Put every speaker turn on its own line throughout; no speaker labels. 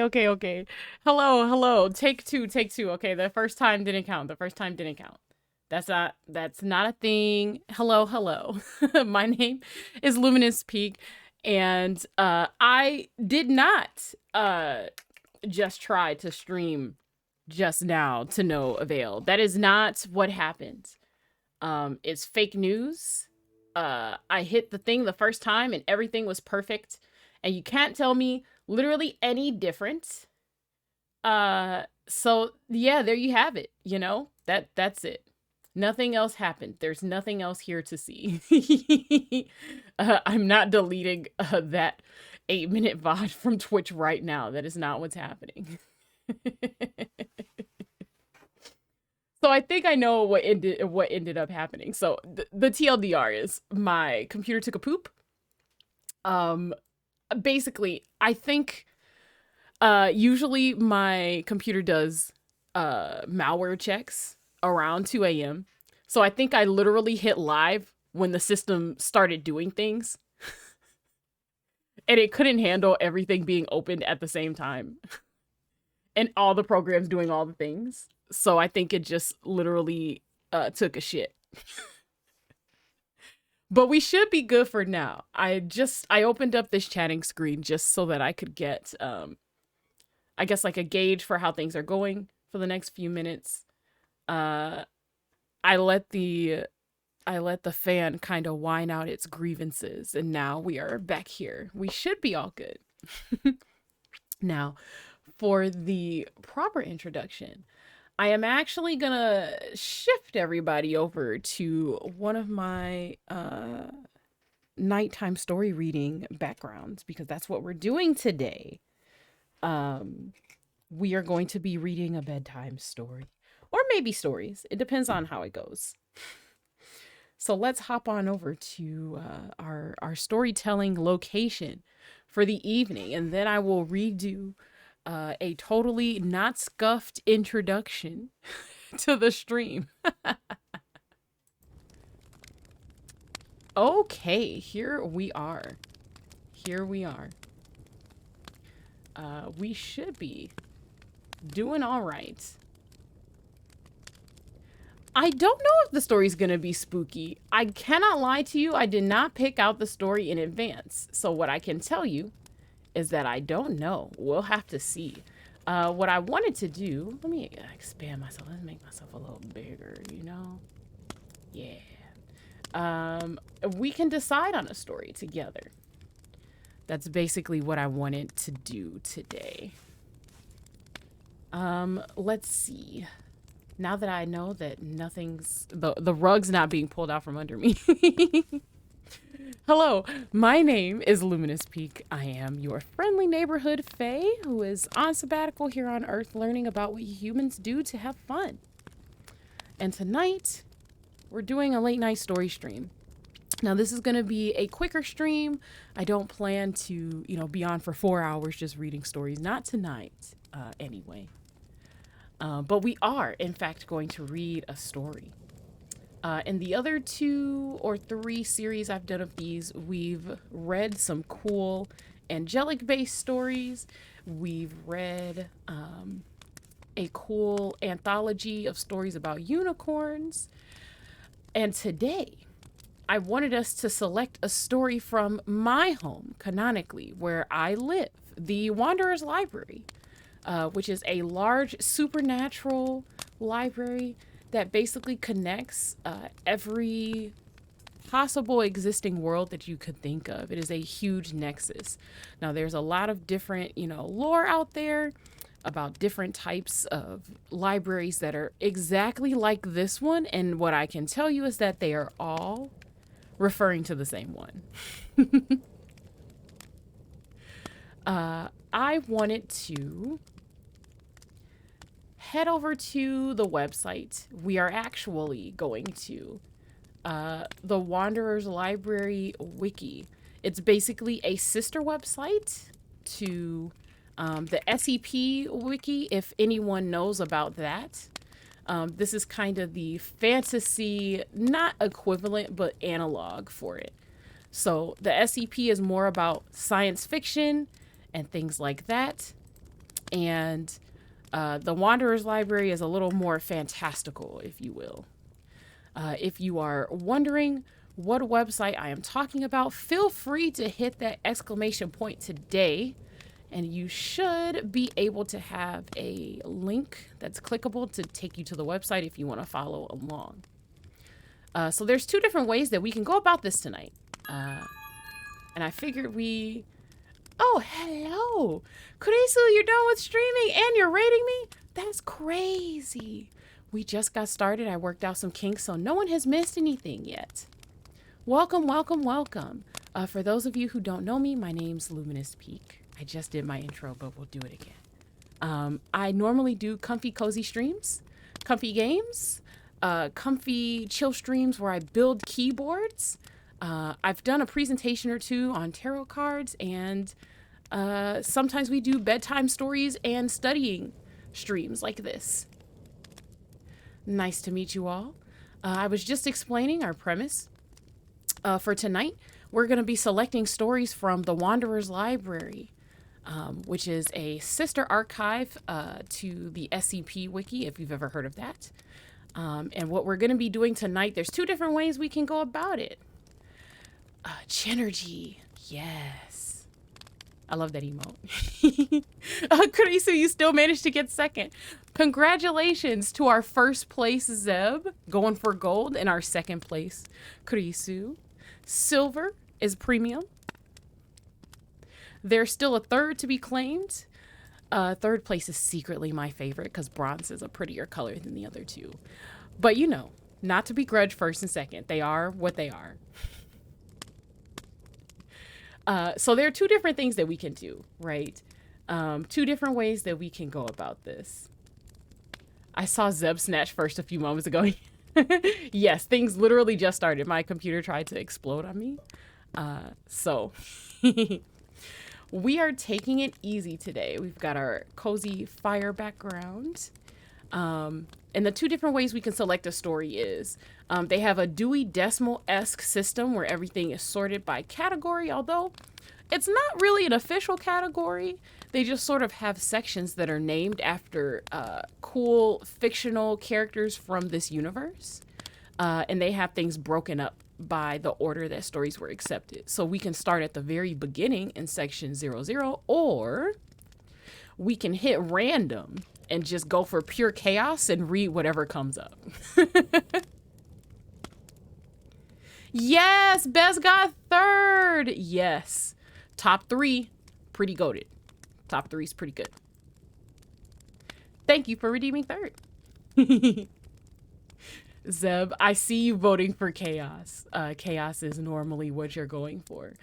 Okay. Hello. Take two. Okay, the first time didn't count. That's not a thing. Hello. My name is Luminous Peak, and I did not just try to stream just now to no avail. That is not what happened. It's fake news. I hit the thing the first time and everything was perfect, and you can't tell me literally any different. So yeah, there you have it. You know, that's it. Nothing else happened. There's nothing else here to see. I'm not deleting that 8-minute VOD from Twitch right now. That is not what's happening. So I think I know what ended up happening. So the TLDR is my computer took a poop. Basically, I think usually my computer does malware checks around 2 a.m. So I think I literally hit live when the system started doing things. And it couldn't handle everything being opened at the same time. And all the programs doing all the things. So I think it just literally took a shit. But we should be good for now. I opened up this chatting screen just so that I could get, I guess, like a gauge for how things are going for the next few minutes. I let the fan kind of whine out its grievances, and now we are back here. We should be all good. Now, for the proper introduction, I am actually gonna shift everybody over to one of my nighttime story reading backgrounds, because that's what we're doing today. We are going to be reading a bedtime story, or maybe stories. It depends on how it goes. So let's hop on over to our storytelling location for the evening, and then I will redo a totally not scuffed introduction to the stream. Okay, here we are. We should be doing all right. I don't know if the story's gonna be spooky. I cannot lie to you. I did not pick out the story in advance. So what I can tell you is that I don't know. We'll have to see. What I wanted to do, let me expand myself. Let's make myself a little bigger, you know? Yeah. We can decide on a story together. That's basically what I wanted to do today. Let's see. Now that I know that nothing's, the rug's not being pulled out from under me. Hello, my name is Luminous Peak. I am your friendly neighborhood fae who is on sabbatical here on Earth learning about what humans do to have fun. And tonight, we're doing a late night story stream. Now, this is going to be a quicker stream. I don't plan to, be on for 4 hours just reading stories. Not tonight, anyway. But we are, in fact, going to read a story. In the other 2 or 3 series I've done of these, we've read some cool angelic-based stories. We've read a cool anthology of stories about unicorns. And today, I wanted us to select a story from my home, canonically, where I live, the Wanderer's Library, which is a large supernatural library that basically connects every possible existing world that you could think of. It is a huge nexus. Now, there's a lot of different, lore out there about different types of libraries that are exactly like this one. And what I can tell you is that they are all referring to the same one. I wanted to head over to the website. We are actually going to the Wanderer's Library Wiki. It's basically a sister website to the SEP Wiki, if anyone knows about that. This is kind of the fantasy, not equivalent, but analog for it. So the SEP is more about science fiction and things like that. And the Wanderer's Library is a little more fantastical, if you will. If you are wondering what website I am talking about, feel free to hit that exclamation point today, and you should be able to have a link that's clickable to take you to the website if you want to follow along. So there's 2 different ways that we can go about this tonight. And I figured Oh, hello. Kurisu, you're done with streaming and you're rating me? That's crazy. We just got started. I worked out some kinks, so no one has missed anything yet. Welcome, welcome, welcome. For those of you who don't know me, my name's Luminous Peak. I just did my intro, but we'll do it again. I normally do comfy, cozy streams, comfy games, comfy chill streams where I build keyboards. I've done a presentation or 2 on tarot cards, and sometimes we do bedtime stories and studying streams like this. Nice to meet you all. I was just explaining our premise. For tonight, we're going to be selecting stories from the Wanderer's Library, which is a sister archive to the SCP Wiki, if you've ever heard of that. And what we're going to be doing tonight, there's 2 different ways we can go about it. Chinergy. Yes. I love that emote. Kurisu, you still managed to get second. Congratulations to our first place Zeb, going for gold, and our second place Kurisu. Silver is premium. There's still a third to be claimed. Third place is secretly my favorite because bronze is a prettier color than the other 2. But not to begrudge first and second. They are what they are. So there are 2 different things that we can do, right? 2 different ways that we can go about this. I saw Zeb snatch first a few moments ago. Yes, things literally just started. My computer tried to explode on me. So we are taking it easy today. We've got our cozy fire background. And the 2 different ways we can select a story is they have a Dewey Decimal-esque system where everything is sorted by category, although it's not really an official category. They just sort of have sections that are named after cool fictional characters from this universe. And they have things broken up by the order that stories were accepted. So we can start at the very beginning in section 00, or we can hit random and just go for pure chaos and read whatever comes up. Yes, Bez got third. Yes. Top 3, pretty goated. Top 3 is pretty good. Thank you for redeeming third. Zeb, I see you voting for chaos. Chaos is normally what you're going for.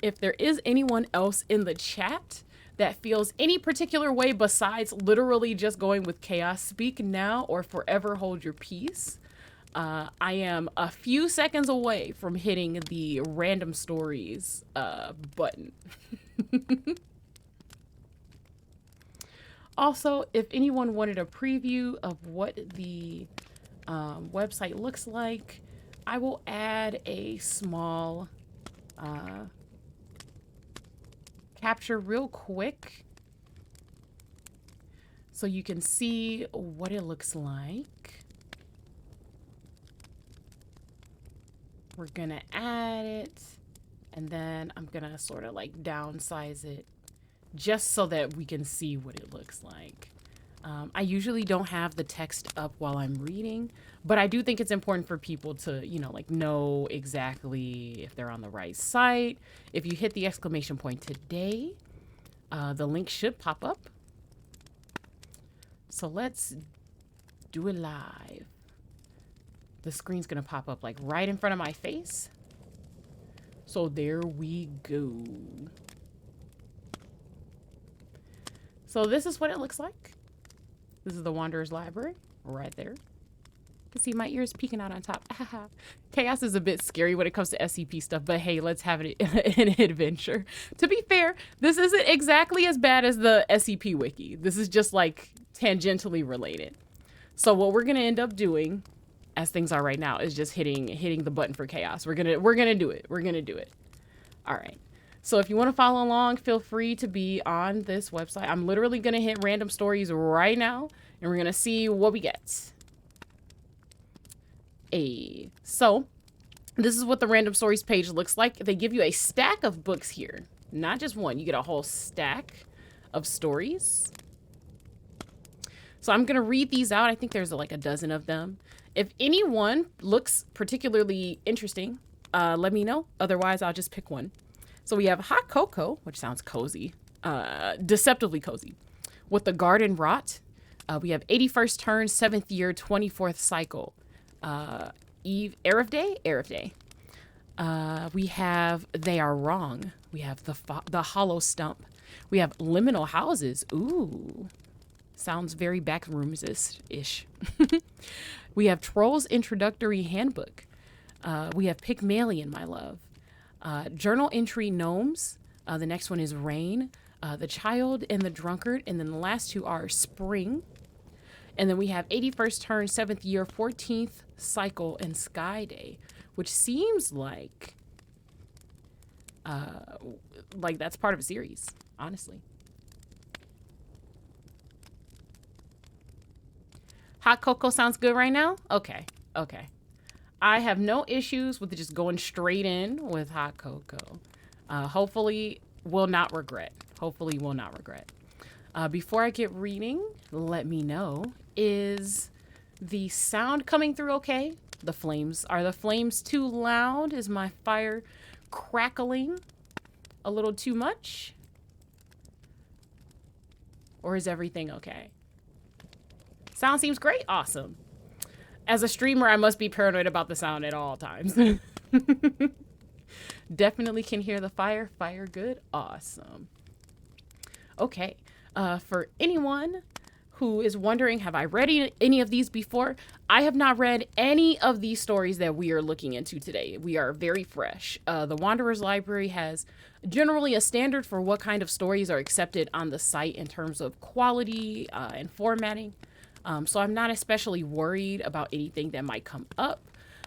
If there is anyone else in the chat that feels any particular way besides literally just going with chaos, speak now or forever hold your peace. I am a few seconds away from hitting the random stories button. Also, if anyone wanted a preview of what the website looks like, I will add a small capture real quick so you can see what it looks like. We're gonna add it, and then I'm gonna sort of like downsize it just so that we can see what it looks like. I usually don't have the text up while I'm reading, but I do think it's important for people to, you know, like know exactly if they're on the right site. If you hit the exclamation point today, the link should pop up. So let's do it live. The screen's gonna pop up like right in front of my face. So there we go. So this is what it looks like. This is the Wanderer's Library right there. You can see my ears peeking out on top. Chaos is a bit scary when it comes to SCP stuff, but hey, let's have it an adventure. To be fair, this isn't exactly as bad as the SCP wiki. This is just like tangentially related. So what we're gonna end up doing, as things are right now, is just hitting the button for chaos. We're gonna do it. We're gonna do it. All right. So if you want to follow along, feel free to be on this website. I'm literally going to hit random stories right now, and we're going to see what we get. So this is what the random stories page looks like. They give you a stack of books here, not just one. You get a whole stack of stories. So I'm going to read these out. I think there's like a dozen of them. If anyone looks particularly interesting, let me know. Otherwise, I'll just pick one. So we have Hot Cocoa, which sounds cozy, deceptively cozy, with the garden Wrought. We have 81st turn, 7th year, 24th cycle. Eve, Arif Day. We have They Are Wrong. We have the Hollow Stump. We have Liminal Houses. Ooh, sounds very backrooms-ish. We have Troll's Introductory Handbook. We have Pygmalion, my love. Journal Entry Gnomes. The next one is Rain. The Child and the Drunkard. And then the last two are Spring. And then we have 81st turn, 7th year, 14th cycle, and Sky Day, which seems like that's part of a series, honestly. Hot Cocoa sounds good right now? Okay. I have no issues with just going straight in with Hot Cocoa. Hopefully will not regret. Before I get reading, let me know, is the sound coming through okay? Are the flames too loud? Is my fire crackling a little too much? Or is everything okay? Sound seems great. Awesome. As a streamer, I must be paranoid about the sound at all times. Definitely can hear the fire. Fire good. Awesome. Okay. For anyone who is wondering, have I read any of these before? I have not read any of these stories that we are looking into today. We are very fresh. The Wanderer's Library has generally a standard for what kind of stories are accepted on the site in terms of quality and formatting. So I'm not especially worried about anything that might come up.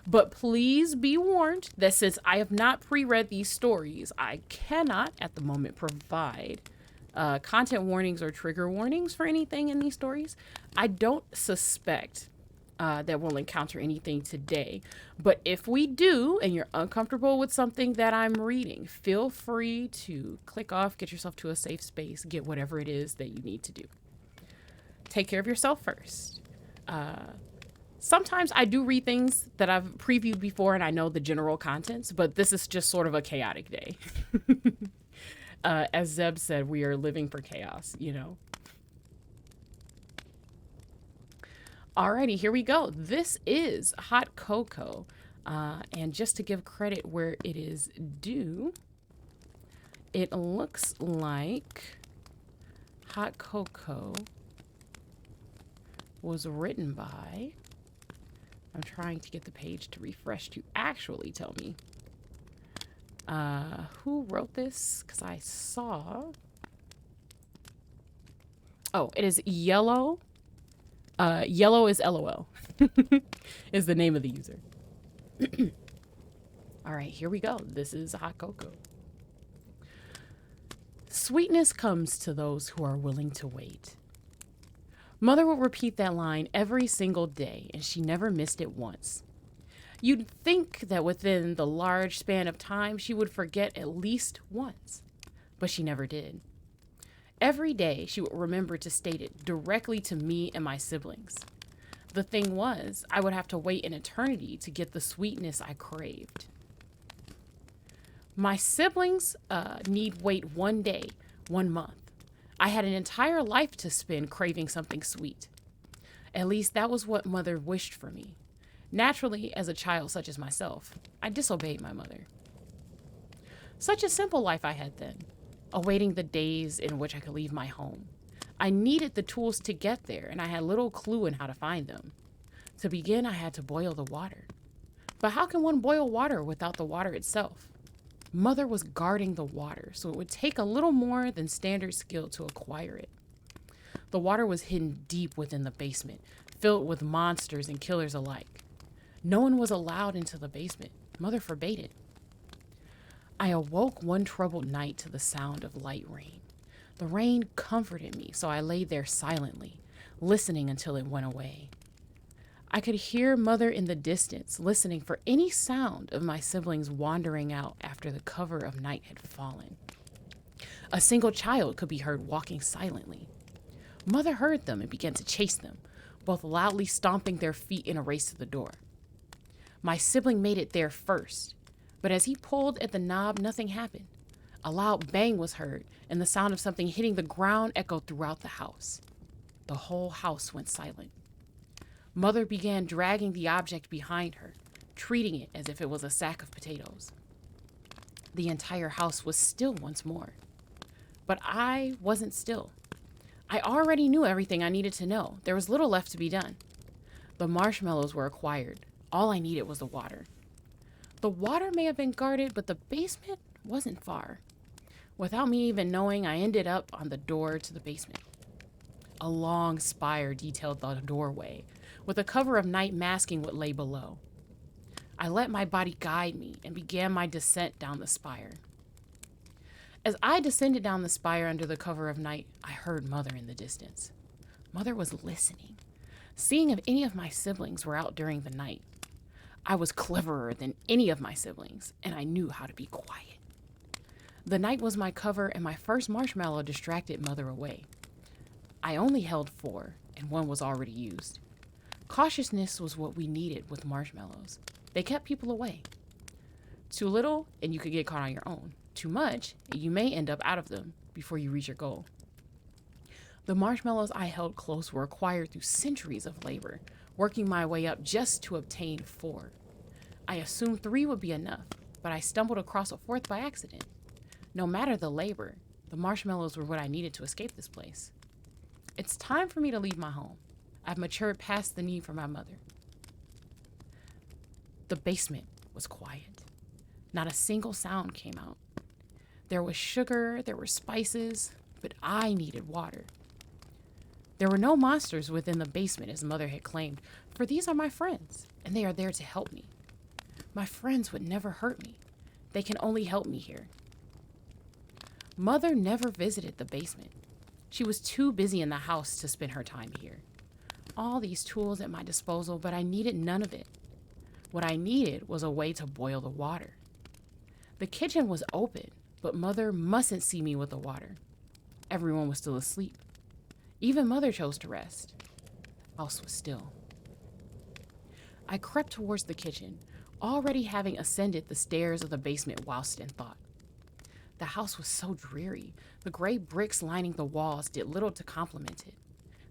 But please be warned that since I have not pre-read these stories, I cannot at the moment provide content warnings or trigger warnings for anything in these stories. I don't suspect that we'll encounter anything today. But if we do, and you're uncomfortable with something that I'm reading, feel free to click off, get yourself to a safe space, get whatever it is that you need to do. Take care of yourself first. Sometimes I do read things that I've previewed before and I know the general contents, but this is just sort of a chaotic day. As Zeb said, we are living for chaos, you know. Alrighty, here we go. This is hot cocoa. And just to give credit where it is due, it looks like hot cocoa was written by, I'm trying to get the page to refresh to actually tell me who wrote this, because I saw, oh, it is Yellow. Yellow is LOL is the name of the user. All right, here we go. This is hot cocoa. Sweetness comes to those who are willing to wait. Mother would repeat that line every single day, and she never missed it once. You'd think that within the large span of time, she would forget at least once, but she never did. Every day, she would remember to state it directly to me and my siblings. The thing was, I would have to wait an eternity to get the sweetness I craved. My siblings need wait 1 day, 1 month. I had an entire life to spend craving something sweet. At least that was what Mother wished for me. Naturally, as a child such as myself, I disobeyed my mother. Such a simple life I had then, awaiting the days in which I could leave my home. I needed the tools to get there, and I had little clue in how to find them. To begin, I had to boil the water. But how can one boil water without the water itself? Mother was guarding the water, so it would take a little more than standard skill to acquire it. The water was hidden deep within the basement, filled with monsters and killers alike. No one was allowed into the basement. Mother forbade it. I awoke one troubled night to the sound of light rain. The rain comforted me, so I lay there silently, listening until it went away. I could hear Mother in the distance, listening for any sound of my siblings wandering out after the cover of night had fallen. A single child could be heard walking silently. Mother heard them and began to chase them, both loudly stomping their feet in a race to the door. My sibling made it there first, but as he pulled at the knob, nothing happened. A loud bang was heard, and the sound of something hitting the ground echoed throughout the house. The whole house went silent. Mother began dragging the object behind her, treating it as if it was a sack of potatoes. The entire house was still once more. But I wasn't still. I already knew everything I needed to know. There was little left to be done. The marshmallows were acquired. All I needed was the water. The water may have been guarded, but the basement wasn't far. Without me even knowing, I ended up on the door to the basement. A long spire detailed the doorway, with a cover of night masking what lay below. I let my body guide me and began my descent down the spire. As I descended down the spire under the cover of night, I heard Mother in the distance. Mother was listening, seeing if any of my siblings were out during the night. I was cleverer than any of my siblings, and I knew how to be quiet. The night was my cover, and my first marshmallow distracted Mother away. I only held 4, and 1 was already used. Cautiousness was what we needed with marshmallows. They kept people away. Too little, and you could get caught on your own. Too much, and you may end up out of them before you reach your goal. The marshmallows I held close were acquired through centuries of labor, working my way up just to obtain 4. I assumed 3 would be enough, but I stumbled across a 4th by accident. No matter the labor, the marshmallows were what I needed to escape this place. It's time for me to leave my home. I've matured past the need for my mother. The basement was quiet. Not a single sound came out. There was sugar, there were spices, but I needed water. There were no monsters within the basement, as Mother had claimed, for these are my friends, and they are there to help me. My friends would never hurt me. They can only help me here. Mother never visited the basement. She was too busy in the house to spend her time here. All these tools at my disposal, but I needed none of it. What I needed was a way to boil the water. The kitchen was open, but Mother mustn't see me with the water. Everyone was still asleep. Even Mother chose to rest. The house was still. I crept towards the kitchen, already having ascended the stairs of the basement whilst in thought. The house was so dreary. The gray bricks lining the walls did little to complement it.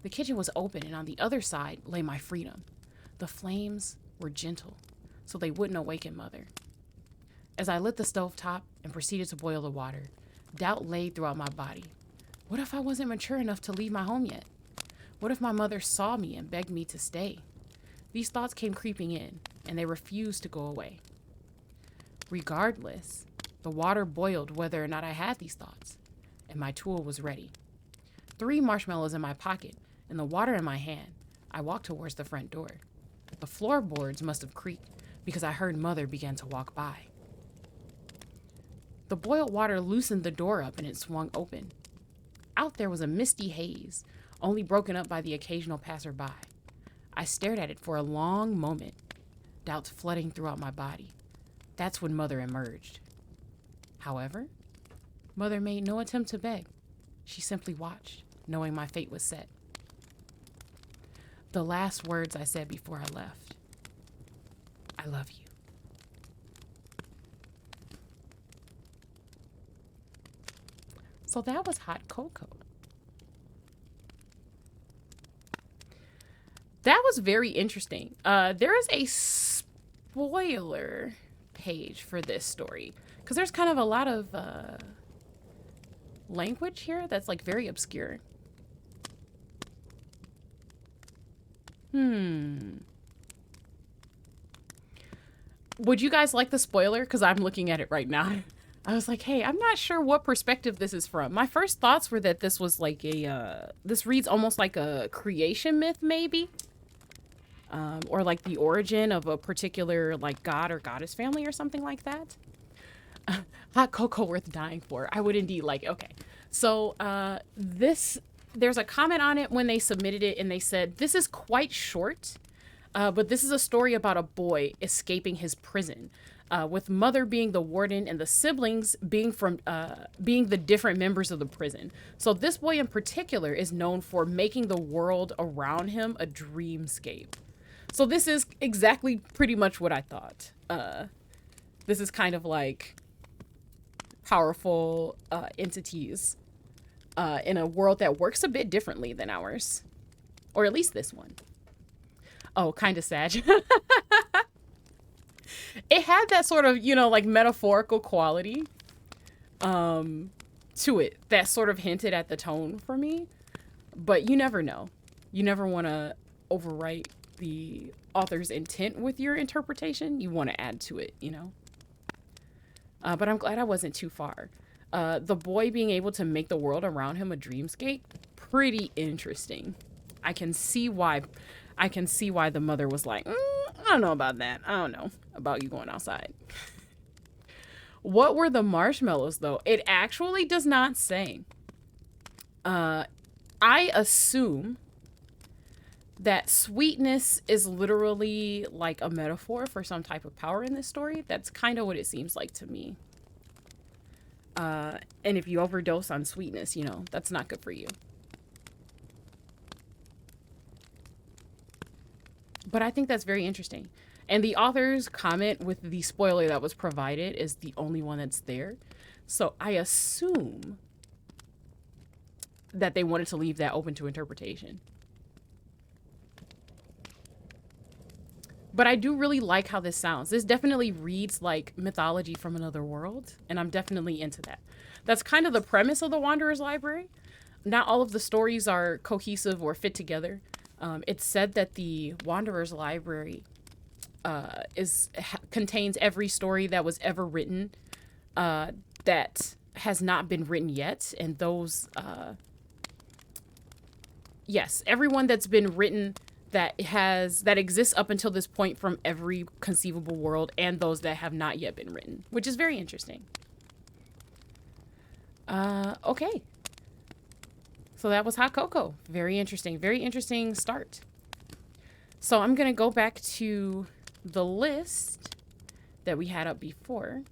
The kitchen was open, and on the other side lay my freedom. The flames were gentle, so they wouldn't awaken Mother. As I lit the stove top and proceeded to boil the water, doubt lay throughout my body. What if I wasn't mature enough to leave my home yet? What if my mother saw me and begged me to stay? These thoughts came creeping in, and they refused to go away. Regardless, the water boiled whether or not I had these thoughts, and my tool was ready. 3 marshmallows in my pocket and the water in my hand, I walked towards the front door. The floorboards must have creaked because I heard Mother begin to walk by. The boiled water loosened the door up and it swung open. Out there was a misty haze, only broken up by the occasional passerby. I stared at it for a long moment, doubts flooding throughout my body. That's when Mother emerged. However, Mother made no attempt to beg. She simply watched, knowing my fate was set. The last words I said before I left: I love you. So that was Hot Cocoa. That was very interesting. There is a spoiler page for this story because there's kind of a lot of language here that's like very obscure. Would you guys like the spoiler? Because I'm looking at it right now. I was like, hey, I'm not sure what perspective this is from. My first thoughts were that this was like a, this reads almost like a creation myth, maybe. Or like the origin of a particular like god or goddess family or something like that. Hot cocoa worth dying for. I would indeed like it. Okay. So there's a comment on it when they submitted it, and they said, this is quite short, but this is a story about a boy escaping his prison, with Mother being the warden and the siblings being the different members of the prison. So this boy in particular is known for making the world around him a dreamscape. So this is exactly pretty much what I thought. This is kind of like powerful entities in a world that works a bit differently than ours. Or at least this one. Oh, kind of sad. It had that sort of, you know, like metaphorical quality to it that sort of hinted at the tone for me. But you never know. You never want to overwrite the author's intent with your interpretation. You want to add to it, you know. But I'm glad I wasn't too far. The boy being able to make the world around him a dreamscape, pretty interesting. I can see why the mother was like, I don't know about that. I don't know about you going outside. What were the marshmallows, though? It actually does not say. I assume that sweetness is literally like a metaphor for some type of power in this story. That's kind of what it seems like to me. And if you overdose on sweetness, you know, that's not good for you. But I think that's very interesting. And the author's comment with the spoiler that was provided is the only one that's there. So I assume that they wanted to leave that open to interpretation. But I do really like how this sounds. This definitely reads like mythology from another world, and I'm definitely into that. That's kind of the premise of the Wanderer's Library. Not all of the stories are cohesive or fit together. It's said that the Wanderer's Library contains every story that was ever written that has not been written yet, and those yes, everyone that's been written that exists up until this point from every conceivable world, and those that have not yet been written, which is very interesting. Okay. So that was Hot Cocoa. Very interesting start. So I'm going to go back to the list that we had up before.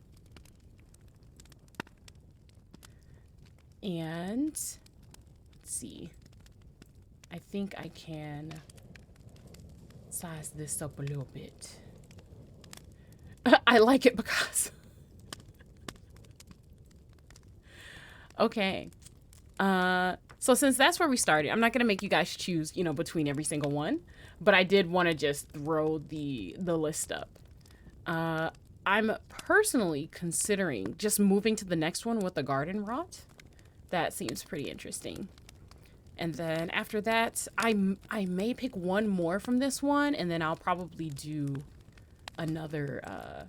And let's see. I think I can size this up a little bit. I like it because okay. So since that's where we started, I'm not going to make you guys choose, you know, between every single one, but I did want to just throw the list up. I'm personally considering just moving to the next one with the garden rot. That seems pretty interesting. And then after that, I may pick one more from this one, and then I'll probably do another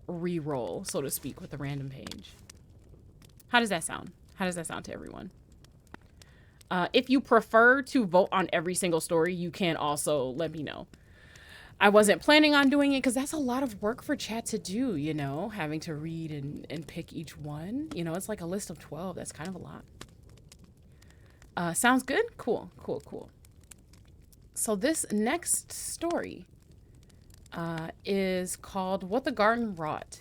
re-roll, so to speak, with the random page. How does that sound? How does that sound to everyone? If you prefer to vote on every single story, you can also let me know. I wasn't planning on doing it because that's a lot of work for chat to do, you know, having to read and pick each one. You know, it's like a list of 12. That's kind of a lot. Sounds good? Cool. So this next story is called What the Garden Wrought.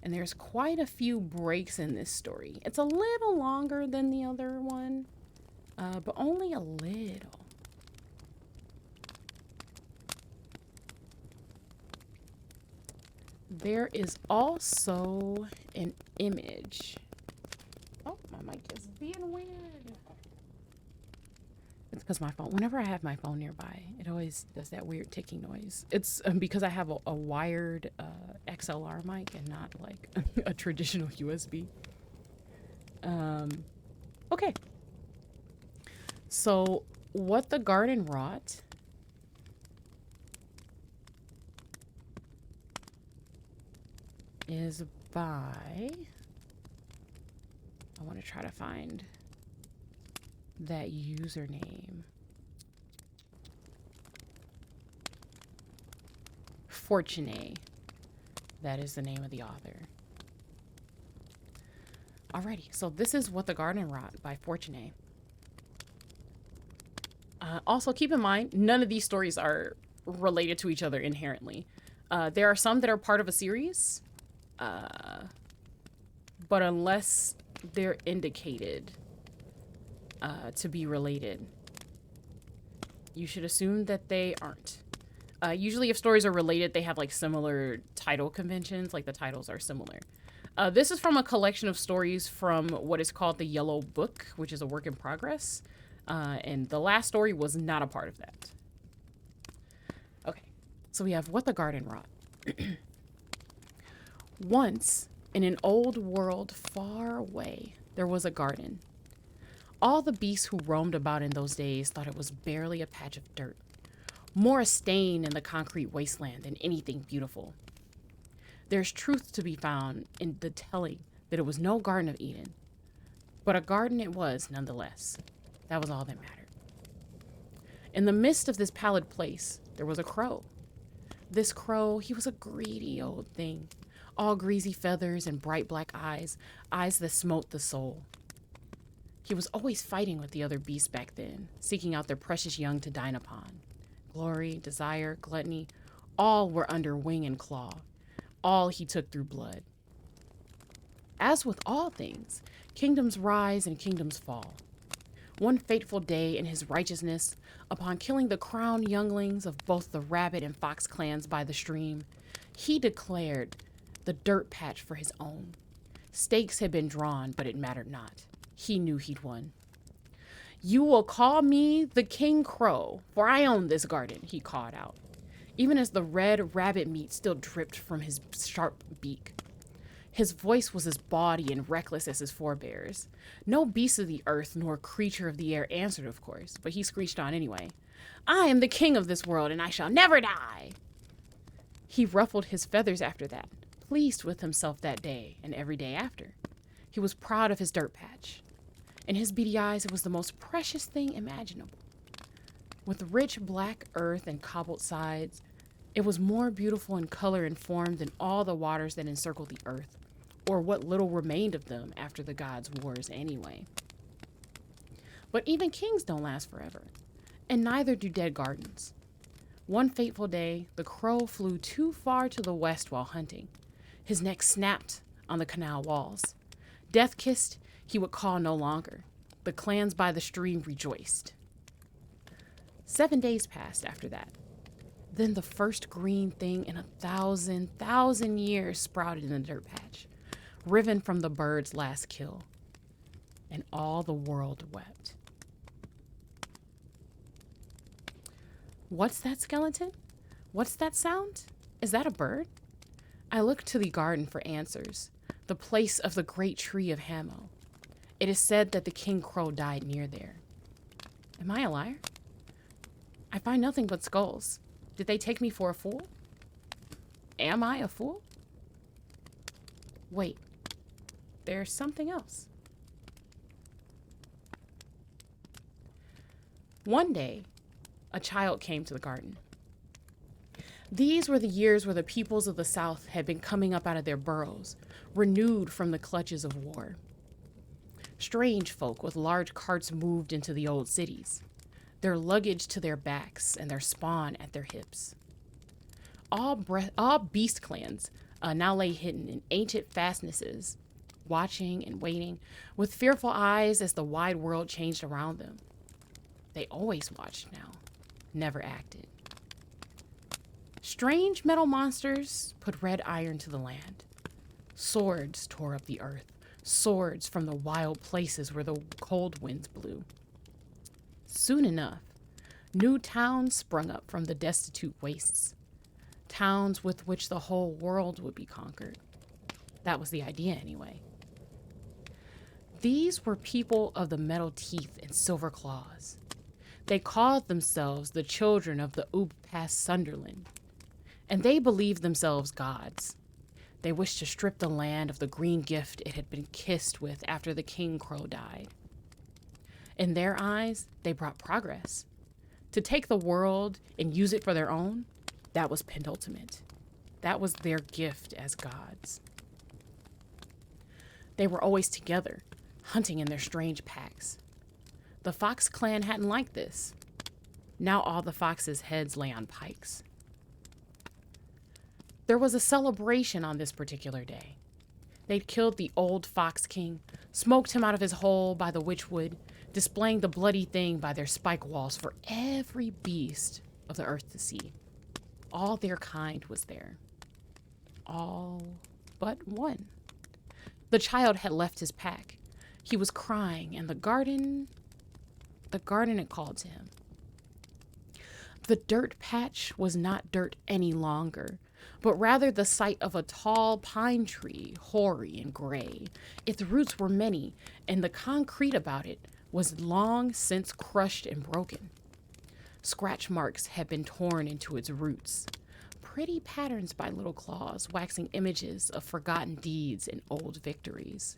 And there's quite a few breaks in this story. It's a little longer than the other one, but only a little. There is also an image. Oh, my mic is being weird. It's because my phone, whenever I have my phone nearby, it always does that weird ticking noise. It's because I have a wired XLR mic and not like a traditional USB. Okay. So, What the Garden Wrought is by, I want to try to find that username. Fortunae. That is the name of the author. Alrighty, so this is What the Garden Wrought by Fortunae. Also, keep in mind, none of these stories are related to each other inherently. There are some that are part of a series, but unless they're indicated to be related, you should assume that they aren't. Usually if stories are related, they have like similar title conventions, like the titles are similar. This is from a collection of stories from what is called the Yellow Book, which is a work in progress. And the last story was not a part of that. Okay, so we have What the Garden Wrought. Once, in an old world far away, there was a garden. All the beasts who roamed about in those days thought it was barely a patch of dirt, more a stain in the concrete wasteland than anything beautiful. There's truth to be found in the telling that it was no Garden of Eden, but a garden it was nonetheless. That was all that mattered. In the midst of this pallid place, there was a crow. This crow, he was a greedy old thing, all greasy feathers and bright black eyes, eyes that smote the soul. He was always fighting with the other beasts back then, seeking out their precious young to dine upon. Glory, desire, gluttony, all were under wing and claw. All he took through blood. As with all things, kingdoms rise and kingdoms fall. One fateful day in his righteousness, upon killing the crowned younglings of both the rabbit and fox clans by the stream, he declared the dirt patch for his own. Stakes had been drawn, but it mattered not. He knew he'd won. You will call me the King Crow, for I own this garden, he called out, even as the red rabbit meat still dripped from his sharp beak. His voice was as bawdy and reckless as his forebears. No beast of the earth nor creature of the air answered, of course, but he screeched on anyway. I am the king of this world, and I shall never die. He ruffled his feathers after that, pleased with himself that day and every day after. He was proud of his dirt patch. In his beady eyes, it was the most precious thing imaginable. With rich black earth and cobbled sides, it was more beautiful in color and form than all the waters that encircled the earth, or what little remained of them after the gods' wars anyway. But even kings don't last forever, and neither do dead gardens. One fateful day, the crow flew too far to the west while hunting. His neck snapped on the canal walls. Death-kissed, he would call no longer. The clans by the stream rejoiced. 7 days passed after that. Then the first green thing in 1,000,000 years sprouted in the dirt patch, riven from the bird's last kill. and all the world wept. What's that, skeleton? What's that sound? Is that a bird? I looked to the garden for answers, the place of the great tree of Hamo. It is said that the king crow died near there. Am I a liar? I find nothing but skulls. Did they take me for a fool? Am I a fool? Wait, there's something else. One day, a child came to the garden. These were the years where the peoples of the South had been coming up out of their burrows, renewed from the clutches of war. Strange folk with large carts moved into the old cities, their luggage to their backs and their spawn at their hips. All beast clans now lay hidden in ancient fastnesses, watching and waiting with fearful eyes as the wide world changed around them. They always watched now, never acted. Strange metal monsters put red iron to the land. Swords tore up the earth, swords from the wild places where the cold winds blew. Soon enough, new towns sprung up from the destitute wastes, towns with which the whole world would be conquered. That was the idea anyway. These were people of the metal teeth and silver claws. They called themselves the children of the past Sunderland, and they believed themselves gods. They wished to strip the land of the green gift it had been kissed with after the king crow died. In their eyes, they brought progress. To take the world and use it for their own, that was penultimate. That was their gift as gods. They were always together, hunting in their strange packs. The Fox clan hadn't liked this. Now all the foxes' heads lay on pikes. There was a celebration on this particular day. They'd killed the old Fox King, smoked him out of his hole by the witchwood, displaying the bloody thing by their spike walls for every beast of the earth to see. All their kind was there. All but one. The child had left his pack. He was crying, and the garden had called to him. The dirt patch was not dirt any longer, but rather the site of a tall pine tree, hoary and gray. Its roots were many, and the concrete about it was long since crushed and broken. Scratch marks had been torn into its roots, pretty patterns by little claws, waxing images of forgotten deeds and old victories.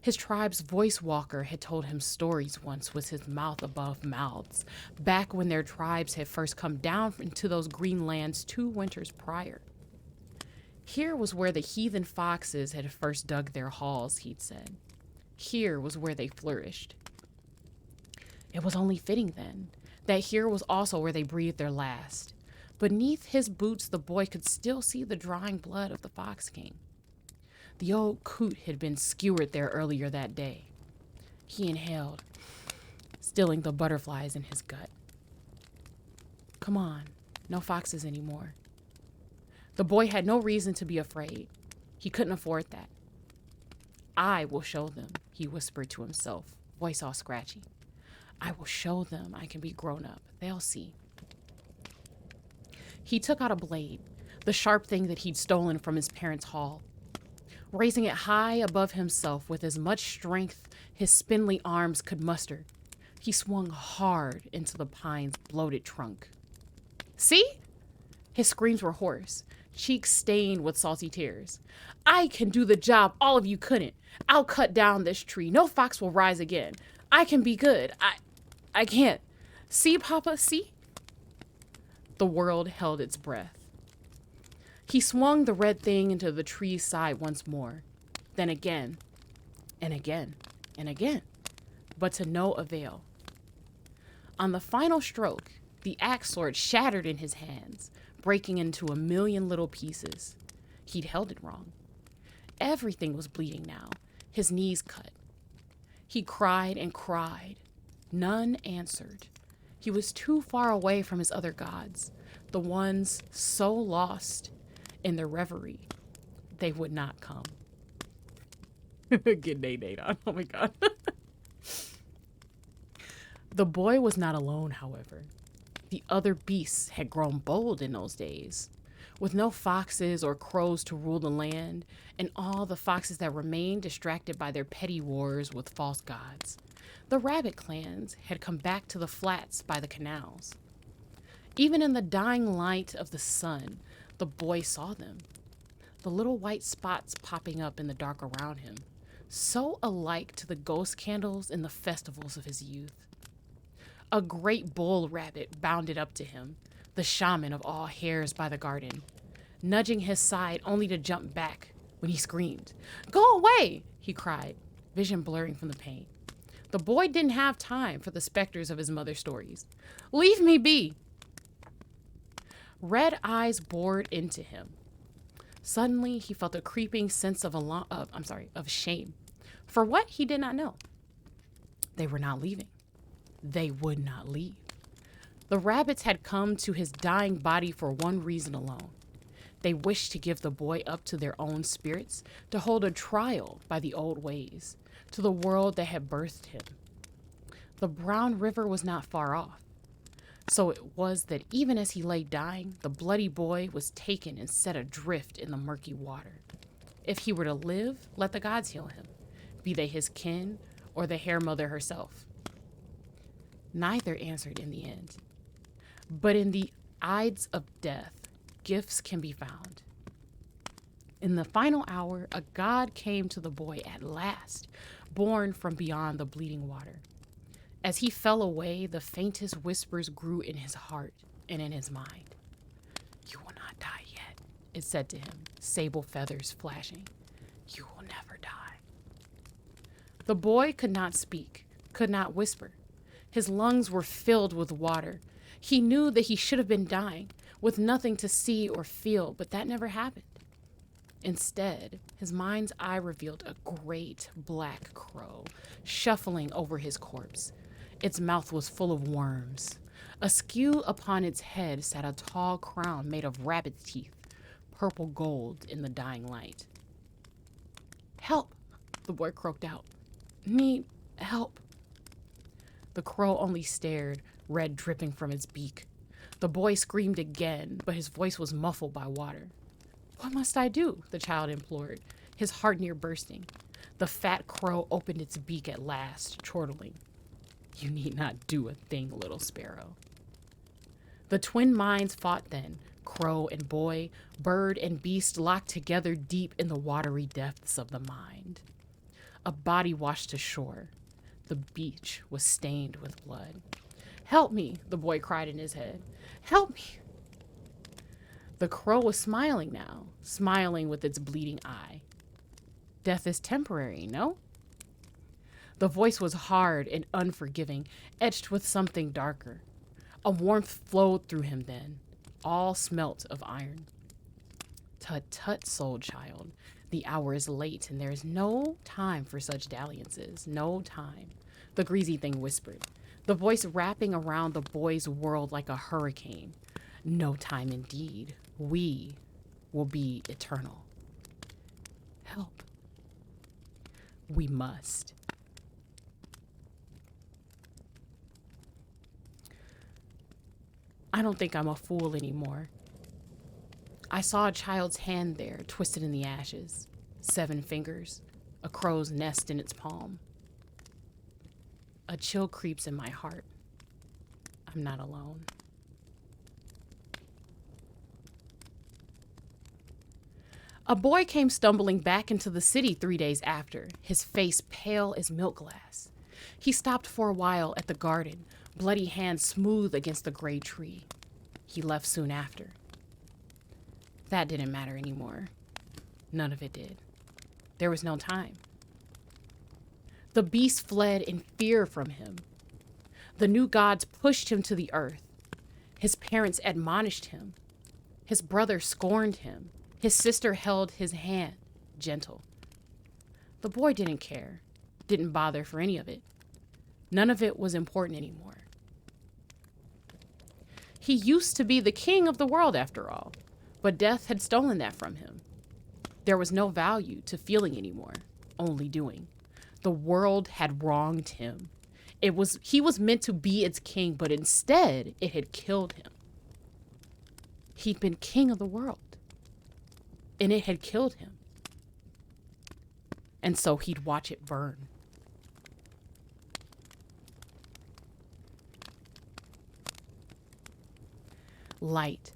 His tribe's voice walker had told him stories once with his mouth above mouths, back when their tribes had first come down into those green lands 2 winters prior. Here was where the heathen foxes had first dug their halls, he'd said. Here was where they flourished. It was only fitting, then, that here was also where they breathed their last. Beneath his boots, the boy could still see the drying blood of the Fox King. The old coot had been skewered there earlier that day. He inhaled, stilling the butterflies in his gut. Come on, no foxes anymore. The boy had no reason to be afraid. He couldn't afford that. I will show them, he whispered to himself, voice all scratchy. I will show them I can be grown up. They'll see. He took out a blade, the sharp thing that he'd stolen from his parents' hall. Raising it high above himself with as much strength his spindly arms could muster, he swung hard into the pine's bloated trunk. See? His screams were hoarse, cheeks stained with salty tears. I can do the job all of you couldn't. I'll cut down this tree. No fox will rise again. I can be good. I can't. See, Papa, see? The world held its breath. He swung the red thing into the tree's side once more, then again, and again, and again, but to no avail. On the final stroke, the axe sword shattered in his hands, breaking into a million little pieces. He'd held it wrong. Everything was bleeding now, his knees cut. He cried and cried. None answered. He was too far away from his other gods, the ones so lost in their reverie, they would not come. Get Nate on. Oh my God. The boy was not alone, however. The other beasts had grown bold in those days. With no foxes or crows to rule the land, and all the foxes that remained distracted by their petty wars with false gods, the rabbit clans had come back to the flats by the canals. Even in the dying light of the sun, the boy saw them, the little white spots popping up in the dark around him, so alike to the ghost candles in the festivals of his youth. A great bull rabbit bounded up to him, the shaman of all hares by the garden, nudging his side only to jump back when he screamed. "Go away!" he cried, vision blurring from the pain. The boy didn't have time for the specters of his mother's stories. "Leave me be!" Red eyes bored into him. Suddenly, he felt a creeping sense of shame. For what, he did not know. They were not leaving. They would not leave. The rabbits had come to his dying body for one reason alone. They wished to give the boy up to their own spirits, to hold a trial by the old ways, to the world that had birthed him. The brown river was not far off. So it was that even as he lay dying, the bloody boy was taken and set adrift in the murky water. If he were to live, let the gods heal him, be they his kin or the hare mother herself. Neither answered in the end. But in the Ides of death, gifts can be found. In the final hour, a god came to the boy at last, born from beyond the bleeding water. As he fell away, the faintest whispers grew in his heart and in his mind. "You will not die yet," it said to him, sable feathers flashing. "You will never die." The boy could not speak, could not whisper. His lungs were filled with water. He knew that he should have been dying, with nothing to see or feel, but that never happened. Instead, his mind's eye revealed a great black crow shuffling over his corpse. Its mouth was full of worms. Askew upon its head sat a tall crown made of rabbit's teeth, purple gold in the dying light. "Help!" the boy croaked out. "Need help." The crow only stared, red dripping from its beak. The boy screamed again, but his voice was muffled by water. "What must I do?" the child implored, his heart near bursting. The fat crow opened its beak at last, chortling. "You need not do a thing, little sparrow." The twin minds fought then, crow and boy, bird and beast locked together deep in the watery depths of the mind. A body washed ashore. The beach was stained with blood. "Help me," the boy cried in his head. "Help me." The crow was smiling now, smiling with its bleeding eye. "Death is temporary, no?" The voice was hard and unforgiving, etched with something darker. A warmth flowed through him then, all smelt of iron. "Tut, tut, soul child. The hour is late, and there is no time for such dalliances. No time," the greasy thing whispered, the voice wrapping around the boy's world like a hurricane. "No time indeed. We will be eternal. Help. We must." I don't think I'm a fool anymore. I saw a child's hand there, twisted in the ashes, 7 fingers, a crow's nest in its palm. A chill creeps in my heart. I'm not alone. A boy came stumbling back into the city 3 days after, his face pale as milk glass. He stopped for a while at the garden, bloody hands smooth against the gray tree. He left soon after. That didn't matter anymore. None of it did. There was no time. The beast fled in fear from him. The new gods pushed him to the earth. His parents admonished him. His brother scorned him. His sister held his hand, gentle. The boy didn't care, didn't bother for any of it. None of it was important anymore. He used to be the king of the world, after all, but death had stolen that from him. There was no value to feeling anymore, only doing. The world had wronged him. He was meant to be its king, but instead it had killed him. He'd been king of the world, and it had killed him. And so he'd watch it burn. Light.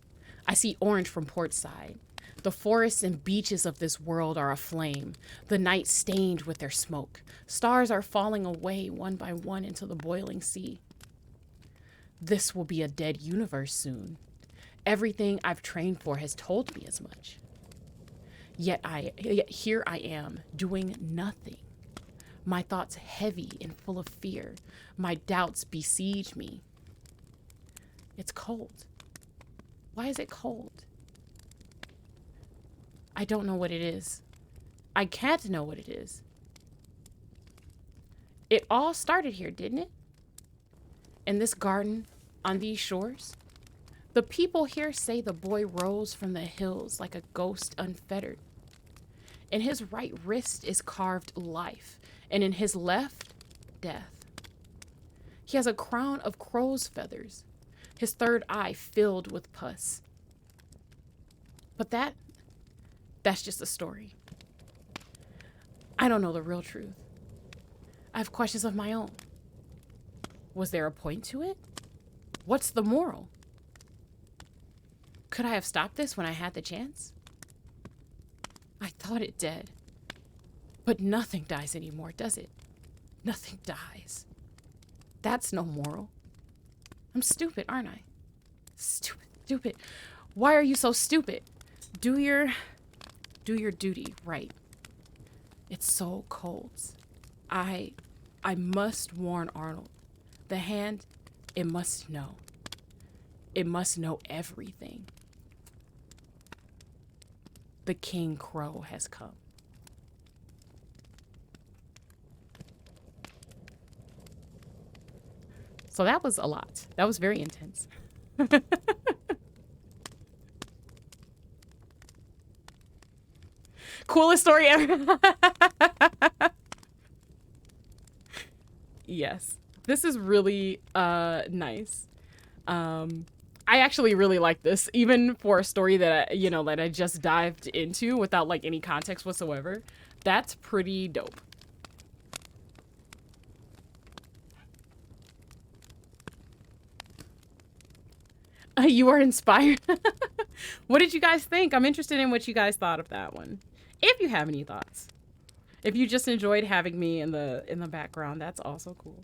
I see orange from port side. The forests and beaches of this world are aflame, the night stained with their smoke. Stars are falling away one by one into the boiling sea. This will be a dead universe soon. Everything I've trained for has told me as much. Yet here I am, doing nothing. My thoughts heavy and full of fear. My doubts besiege me. It's cold. Why is it cold? I don't know what it is. I can't know what it is. It all started here, didn't it? In this garden, on these shores. The people here say the boy rose from the hills like a ghost unfettered. In his right wrist is carved life, and in his left, death. He has a crown of crow's feathers, his third eye filled with pus. But that's just a story. I don't know the real truth. I have questions of my own. Was there a point to it? What's the moral? Could I have stopped this when I had the chance? I thought it did. But nothing dies anymore, does it? Nothing dies. That's no moral. I'm stupid, aren't I? Stupid. Why are you so stupid? Do your duty, right? It's so cold. I must warn Arnold. The hand, it must know. It must know everything. The King Crow has come. So that was a lot. That was very intense. Coolest story ever. Yes. This is really nice. I actually really like this, even for a story that I just dived into without like any context whatsoever. That's pretty dope. You are inspired. What did you guys think? I'm interested in what you guys thought of that one. If you have any thoughts. If you just enjoyed having me in the background, that's also cool.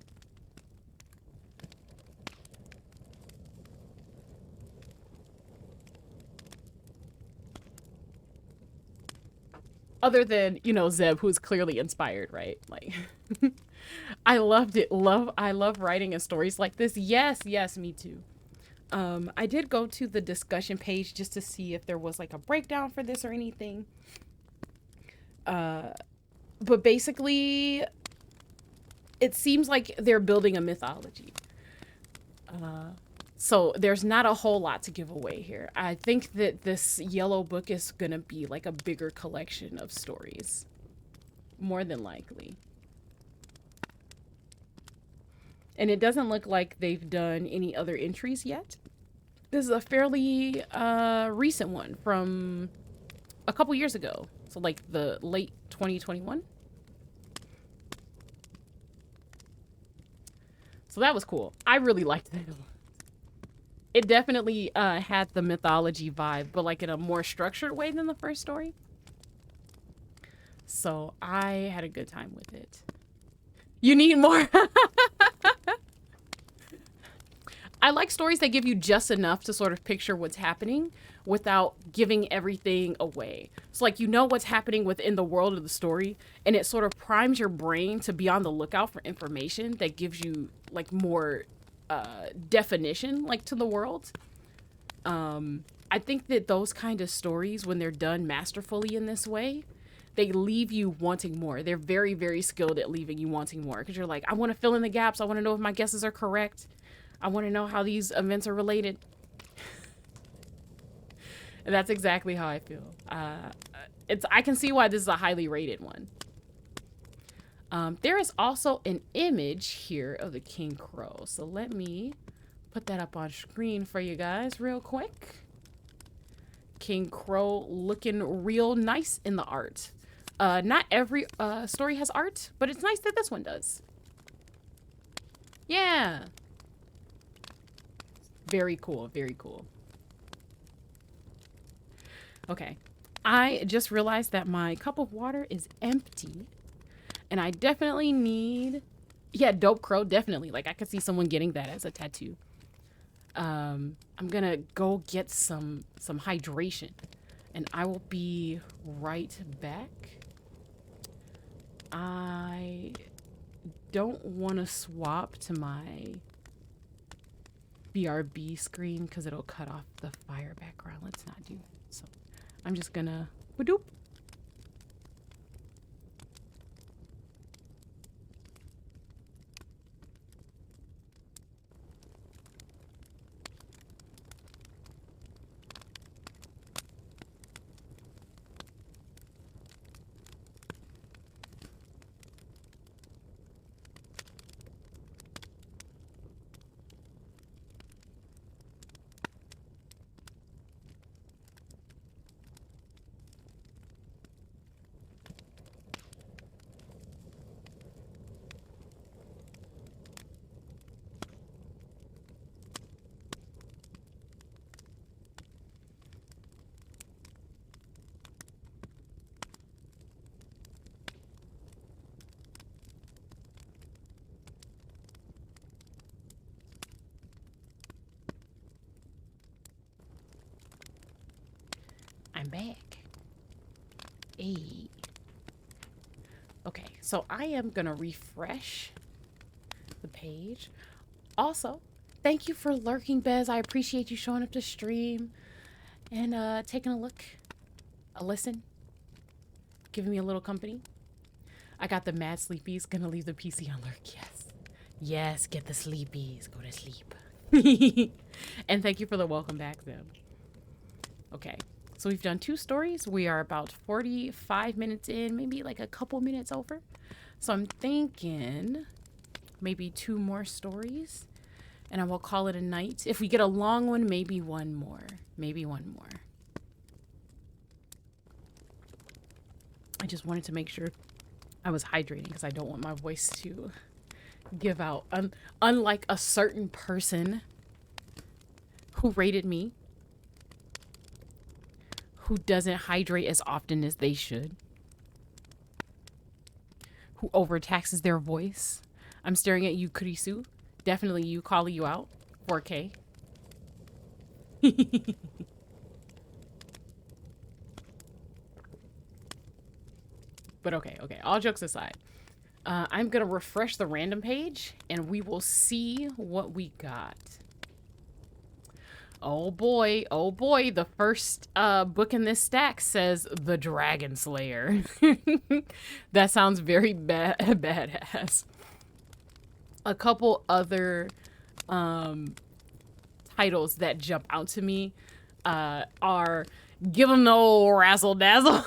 Other than, Zeb, who's clearly inspired, right? Like, I loved it. I love writing in stories like this. Yes, me too. I did go to the discussion page just to see if there was like a breakdown for this or anything. But basically, it seems like they're building a mythology. So there's not a whole lot to give away here. I think that this yellow book is going to be like a bigger collection of stories. More than likely. And it doesn't look like they've done any other entries yet. This is a fairly recent one from a couple years ago. So like the late 2021. So that was cool. I really liked it. It definitely had the mythology vibe, but like in a more structured way than the first story. So I had a good time with it. You need more. I like stories that give you just enough to sort of picture what's happening without giving everything away. So like, what's happening within the world of the story, and it sort of primes your brain to be on the lookout for information that gives you like more definition like to the world. I think that those kind of stories, when they're done masterfully in this way, they leave you wanting more. They're very, very skilled at leaving you wanting more, because you're like, I want to fill in the gaps. I want to know if my guesses are correct. I want to know how these events are related. And that's exactly how I feel. I can see why this is a highly rated one. There is also an image here of the king crow. So let me put that up on screen for you guys real quick. King crow looking real nice in the art. Not every story has art, but it's nice that this one does. Yeah. Very cool, very cool. Okay. I just realized that my cup of water is empty. And I definitely need... Yeah, dope crow, definitely. Like, I could see someone getting that as a tattoo. I'm gonna go get some hydration. And I will be right back. I don't want to swap to my BRB screen because it'll cut off the fire background. Let's not do that. So I'm just gonna... Wadoop. I'm back. Hey. Okay, so I am gonna refresh the page. Also, thank you for lurking, Bez. I appreciate you showing up to stream and taking a look, a listen, giving me a little company. I got the mad sleepies. Gonna leave the PC on lurk. Yes. Yes, get the sleepies. Go to sleep. And thank you for the welcome back, then. Okay. So we've done 2 stories. We are about 45 minutes in, maybe like a couple minutes over. So I'm thinking maybe 2 more stories and I will call it a night. If we get a long one, maybe one more. Maybe one more. I just wanted to make sure I was hydrating because I don't want my voice to give out. Unlike a certain person who rated me, who doesn't hydrate as often as they should, who overtaxes their voice. I'm staring at you, Kurisu. Definitely you, calling you out. 4K. But okay. All jokes aside. I'm going to refresh the random page and we will see what we got. Oh boy, the first book in this stack says The Dragon Slayer. That sounds very badass. A couple other titles that jump out to me are Give 'em the old Razzle Dazzle.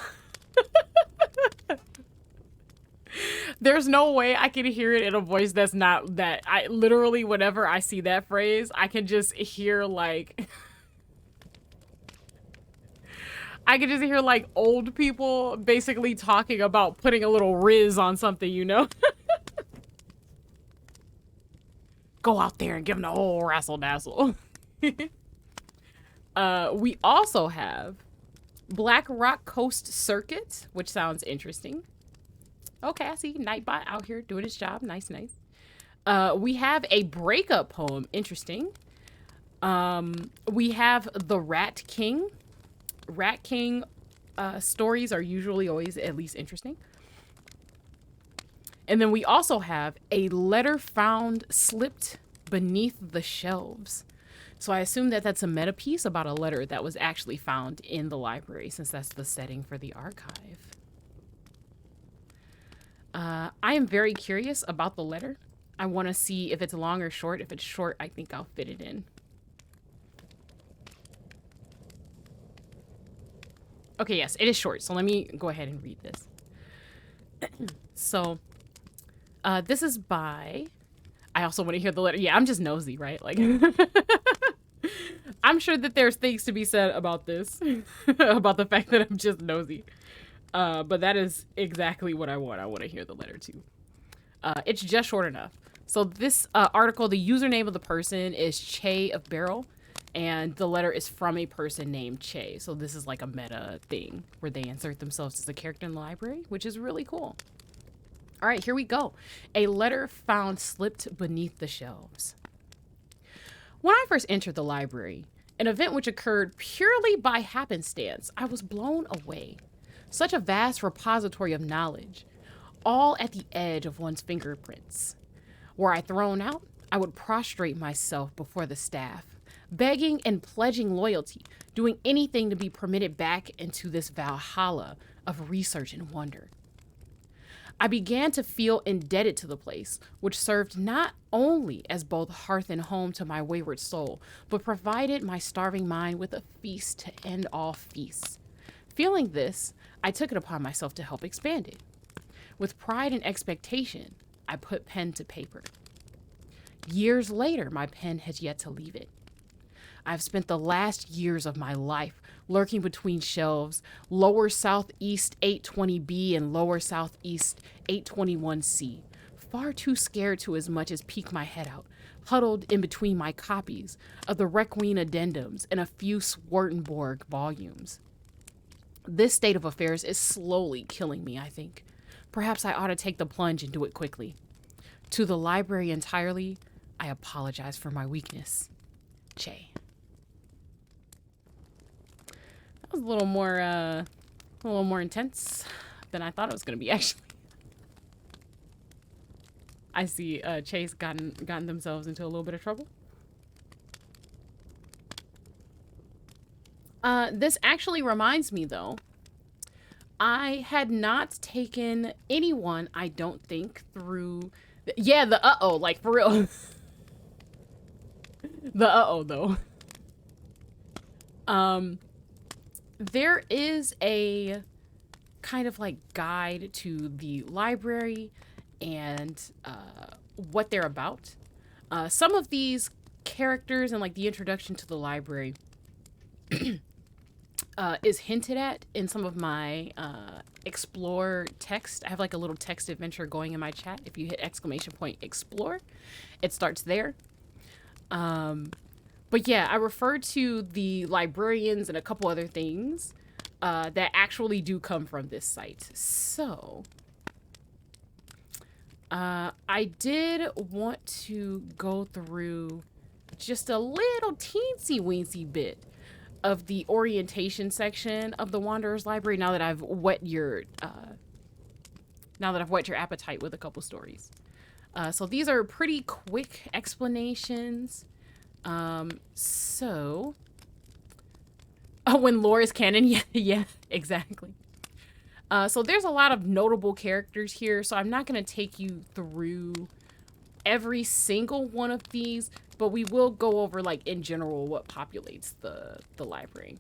There's no way I can hear it in a voice that's not that. I literally, whenever I see that phrase, I can just hear like... I can just hear like old people basically talking about putting a little riz on something, you know? Go out there and give them the whole razzle dazzle. We also have Black Rock Coast Circuit, which sounds interesting. Okay, I see Nightbot out here doing his job. Nice. We have a breakup poem. Interesting. We have the Rat King. Rat King stories are usually always at least interesting. And then we also have a letter found slipped beneath the shelves. So I assume that that's a meta piece about a letter that was actually found in the library, since that's the setting for the archive. I am very curious about the letter. I want to see if it's long or short. If it's short, I think I'll fit it in. Okay, yes, it is short. So let me go ahead and read this. So This is by... I also want to hear the letter. Yeah, I'm just nosy, right? Like, I'm sure that there's things to be said about this, about the fact that I'm just nosy. But that is exactly what I want. I want to hear the letter too. It's just short enough. So this article, the username of the person is Chay of Barrel, and the letter is from a person named Chay. So this is like a meta thing where they insert themselves as a character in the library, which is really cool. All right, here we go. A letter found slipped beneath the shelves. When I first entered the library, an event which occurred purely by happenstance, I was blown away. Such a vast repository of knowledge, all at the edge of one's fingerprints. Were I thrown out, I would prostrate myself before the staff, begging and pledging loyalty, doing anything to be permitted back into this Valhalla of research and wonder. I began to feel indebted to the place, which served not only as both hearth and home to my wayward soul, but provided my starving mind with a feast to end all feasts. Feeling this, I took it upon myself to help expand it. With pride and expectation, I put pen to paper. Years later, my pen has yet to leave it. I've spent the last years of my life lurking between shelves, lower southeast 820B and lower southeast 821C, far too scared to as much as peek my head out, huddled in between my copies of the Requiem addendums and a few Swartenborg volumes. This state of affairs is slowly killing me, I think. Perhaps I ought to take the plunge and do it quickly. To the library entirely, I apologize for my weakness. Chay. That was a little more intense than I thought it was going to be, actually. I see Chay's gotten themselves into a little bit of trouble. This actually reminds me, though, I had not taken anyone, I don't think, through... Yeah, the uh-oh, like, for real. The uh-oh, though. There is a kind of, like, guide to the library and what they're about. Some of these characters and, like, the introduction to the library is hinted at in some of my explore text. I have like a little text adventure going in my chat. If you hit !explore, it starts there. But yeah, I referred to the librarians and a couple other things that actually do come from this site. So I did want to go through just a little teensy weensy bit of the orientation section of the Wanderer's Library now that I've whet your appetite with a couple stories. So these are pretty quick explanations. So when lore is canon, yeah, exactly. So there's a lot of notable characters here, so I'm not going to take you through every single one of these, but we will go over, like, in general what populates the library.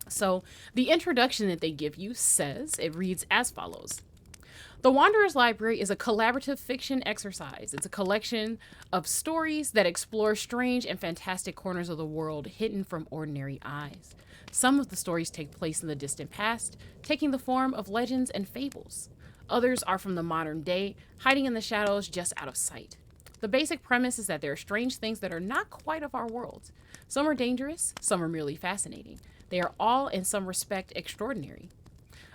So the introduction that they give you says, it reads as follows. The Wanderer's Library is a collaborative fiction exercise. It's a collection of stories that explore strange and fantastic corners of the world hidden from ordinary eyes. Some of the stories take place in the distant past, taking the form of legends and fables. Others are from the modern day, hiding in the shadows just out of sight. The basic premise is that there are strange things that are not quite of our world. Some are dangerous, some are merely fascinating. They are all, in some respect, extraordinary.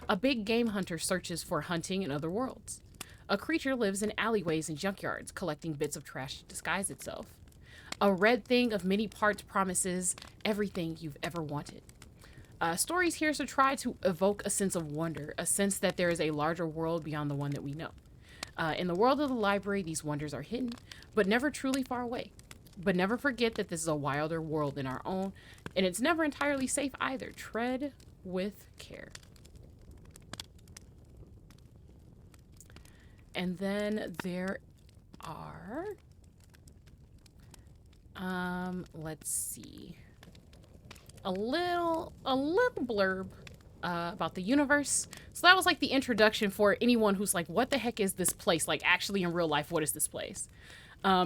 A big game hunter searches for hunting in other worlds. A creature lives in alleyways and junkyards, collecting bits of trash to disguise itself. A red thing of many parts promises everything you've ever wanted. Stories here to try to evoke a sense of wonder, a sense that there is a larger world beyond the one that we know. In the world of the library, these wonders are hidden, but never truly far away. But never forget that this is a wilder world than our own, and it's never entirely safe either. Tread with care. And then there are, let's see, a little blurb about the universe. So that was like the introduction for anyone who's like, what the heck is this place? Like, actually in real life, what is this place?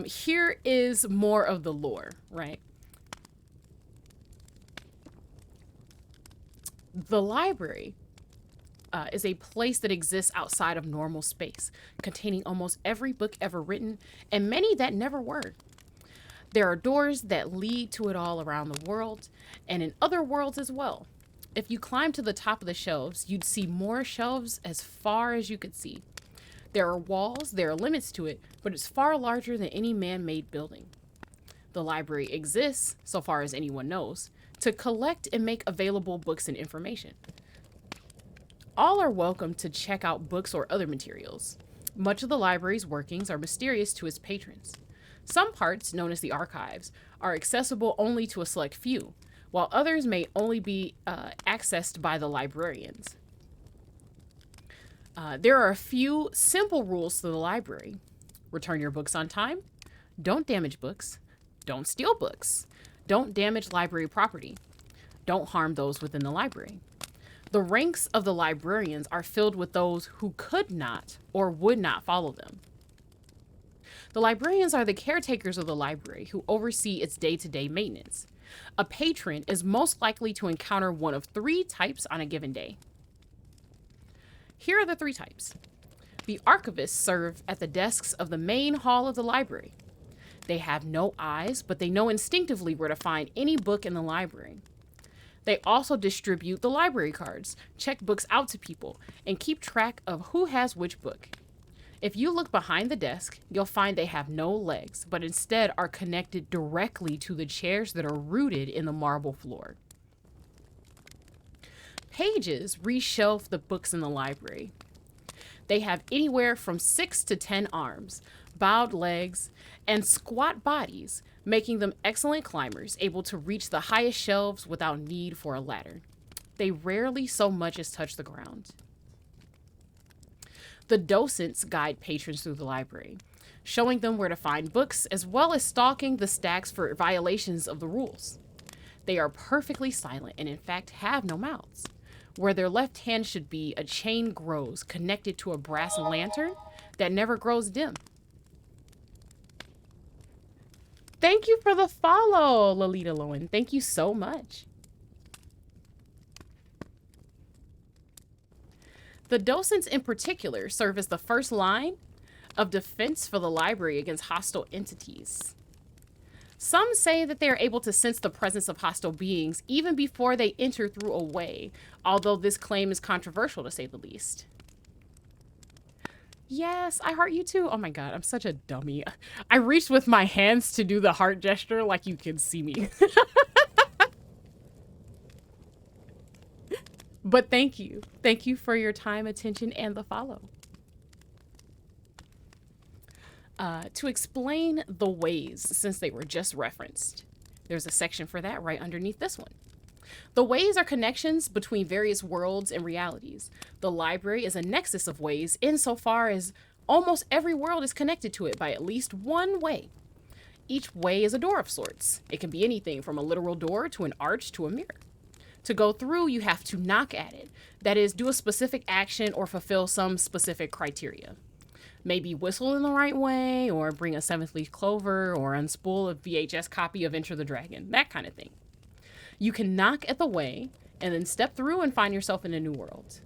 Here is more of the lore, right? The library is a place that exists outside of normal space, containing almost every book ever written and many that never were. There are doors that lead to it all around the world and in other worlds as well. If you climb to the top of the shelves, you'd see more shelves as far as you could see. There are walls, there are limits to it, but it's far larger than any man-made building. The library exists, so far as anyone knows, to collect and make available books and information. All are welcome to check out books or other materials. Much of the library's workings are mysterious to its patrons. Some parts, known as the archives, are accessible only to a select few, while others may only be accessed by the librarians. There are a few simple rules to the library. Return your books on time. Don't damage books. Don't steal books. Don't damage library property. Don't harm those within the library. The ranks of the librarians are filled with those who could not or would not follow them. The librarians are the caretakers of the library who oversee its day-to-day maintenance. A patron is most likely to encounter one of 3 types on a given day. Here are the 3 types. The archivists serve at the desks of the main hall of the library. They have no eyes, but they know instinctively where to find any book in the library. They also distribute the library cards, check books out to people, and keep track of who has which book. If you look behind the desk, you'll find they have no legs, but instead are connected directly to the chairs that are rooted in the marble floor. Pages reshelve the books in the library. They have anywhere from 6 to 10 arms, bowed legs, and squat bodies, making them excellent climbers, able to reach the highest shelves without need for a ladder. They rarely so much as touch the ground. The docents guide patrons through the library, showing them where to find books, as well as stalking the stacks for violations of the rules. They are perfectly silent and in fact have no mouths. Where their left hand should be, a chain grows connected to a brass lantern that never grows dim. Thank you for the follow, Lolita Lowen. Thank you so much. The docents in particular serve as the first line of defense for the library against hostile entities. Some say that they are able to sense the presence of hostile beings even before they enter through a way, although this claim is controversial to say the least. Yes, I heart you too. Oh my god, I'm such a dummy. I reached with my hands to do the heart gesture like you can see me. But thank you. Thank you for your time, attention, and the follow. To explain the ways, since they were just referenced, there's a section for that right underneath this one. The ways are connections between various worlds and realities. The library is a nexus of ways insofar as almost every world is connected to it by at least one way. Each way is a door of sorts. It can be anything from a literal door to an arch to a mirror. To go through, you have to knock at it. That is, do a specific action or fulfill some specific criteria. Maybe whistle in the right way, or bring a 7th leaf clover, or unspool a VHS copy of Enter the Dragon, that kind of thing. You can knock at the way, and then step through and find yourself in a new world.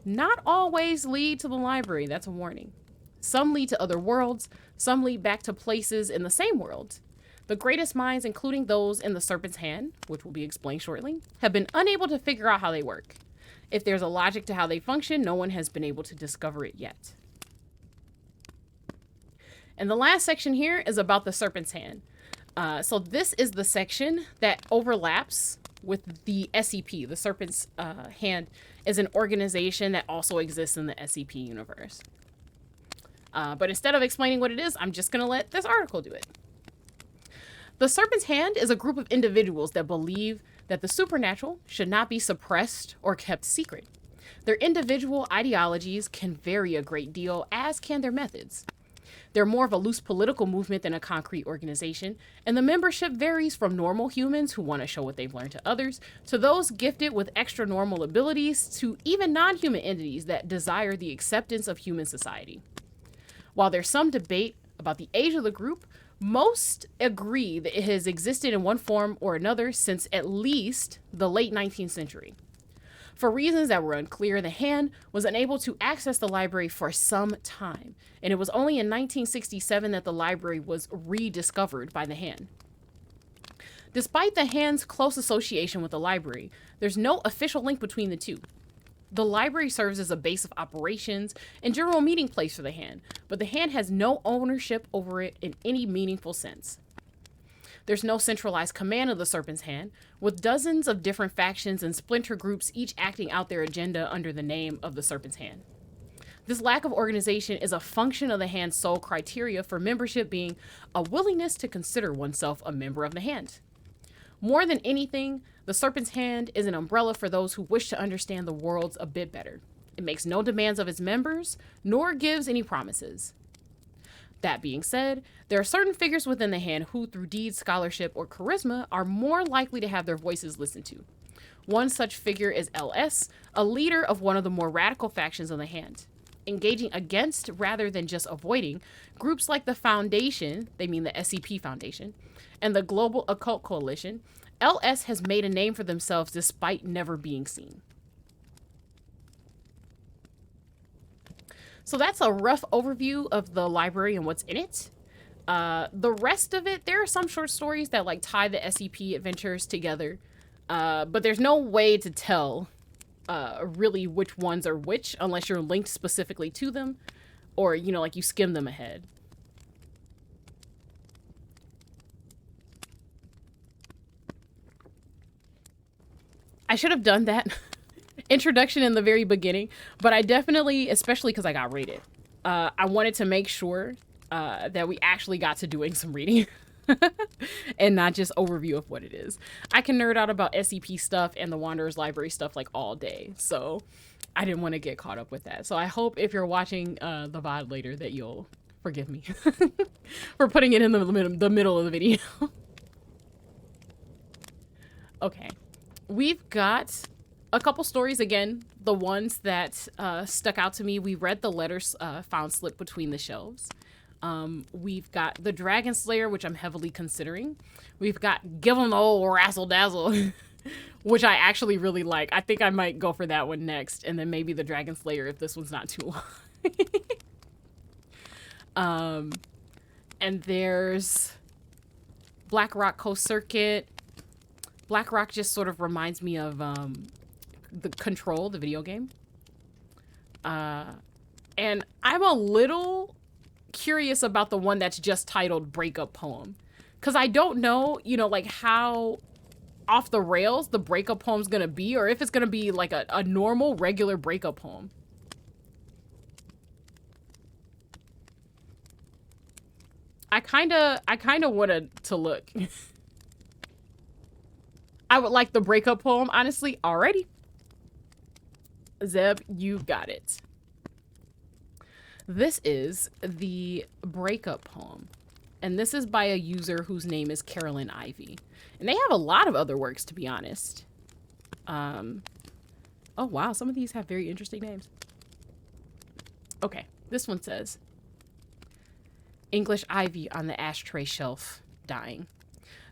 Not all ways lead to the library, that's a warning. Some lead to other worlds, some lead back to places in the same world. The greatest minds, including those in the Serpent's Hand, which will be explained shortly, have been unable to figure out how they work. If there's a logic to how they function, no one has been able to discover it yet. And the last section here is about the Serpent's Hand. So this is the section that overlaps with the SCP. The Serpent's Hand is an organization that also exists in the SCP universe. But instead of explaining what it is, I'm just going to let this article do it. The Serpent's Hand is a group of individuals that believe that the supernatural should not be suppressed or kept secret. Their individual ideologies can vary a great deal, as can their methods. They're more of a loose political movement than a concrete organization, and the membership varies from normal humans who want to show what they've learned to others, to those gifted with extra normal abilities, to even non-human entities that desire the acceptance of human society. While there's some debate about the age of the group, most agree that it has existed in one form or another since at least the late 19th century. For reasons that were unclear, the hand was unable to access the library for some time, and it was only in 1967 that the library was rediscovered by the hand. Despite the hand's close association with the library, there's no official link between the two. The library serves as a base of operations and general meeting place for the hand, but the hand has no ownership over it in any meaningful sense. There's no centralized command of the Serpent's Hand, with dozens of different factions and splinter groups each acting out their agenda under the name of the Serpent's Hand. This lack of organization is a function of the hand's sole criteria for membership being a willingness to consider oneself a member of the hand. More than anything, the Serpent's Hand is an umbrella for those who wish to understand the world a bit better. It makes no demands of its members, nor gives any promises. That being said, there are certain figures within the hand who, through deeds, scholarship, or charisma, are more likely to have their voices listened to. One such figure is LS, a leader of one of the more radical factions of the hand. Engaging against, rather than just avoiding, groups like the Foundation, they mean the SCP Foundation, and the Global Occult Coalition, LS has made a name for themselves despite never being seen. So that's a rough overview of the library and what's in it. The rest of it, there are some short stories that like tie the SCP adventures together, but there's no way to tell really which ones are which unless you're linked specifically to them, or you know, like you skim them ahead. I should have done that introduction in the very beginning, but I definitely, especially because I got rated, I wanted to make sure that we actually got to doing some reading and not just overview of what it is. I can nerd out about SCP stuff and the Wanderer's Library stuff like all day, so I didn't want to get caught up with that. So I hope if you're watching the VOD later that you'll forgive me for putting it in the middle of the video. Okay, we've got a couple stories, again, the ones that stuck out to me. We read the letters found slipped between the shelves. We've got the Dragon Slayer, which I'm heavily considering. We've got Give 'em the old Razzle Dazzle, which I actually really like. I think I might go for that one next, and then maybe the Dragon Slayer if this one's not too long. And there's Black Rock Coast Circuit. Black Rock just sort of reminds me of the Control, the video game. And I'm a little curious about the one that's just titled Breakup Poem, because I don't know, you know, like how off the rails the breakup poem's gonna be, or if it's gonna be like a normal regular breakup poem. I kind of wanted to look. I would like the breakup poem, honestly. Already, Zeb, you got it. This is the breakup poem, and this is by a user whose name is Carolyn Ivy, and they have a lot of other works, to be honest. Oh wow, some of these have very interesting names. Okay, this one says, English ivy on the ashtray shelf, dying.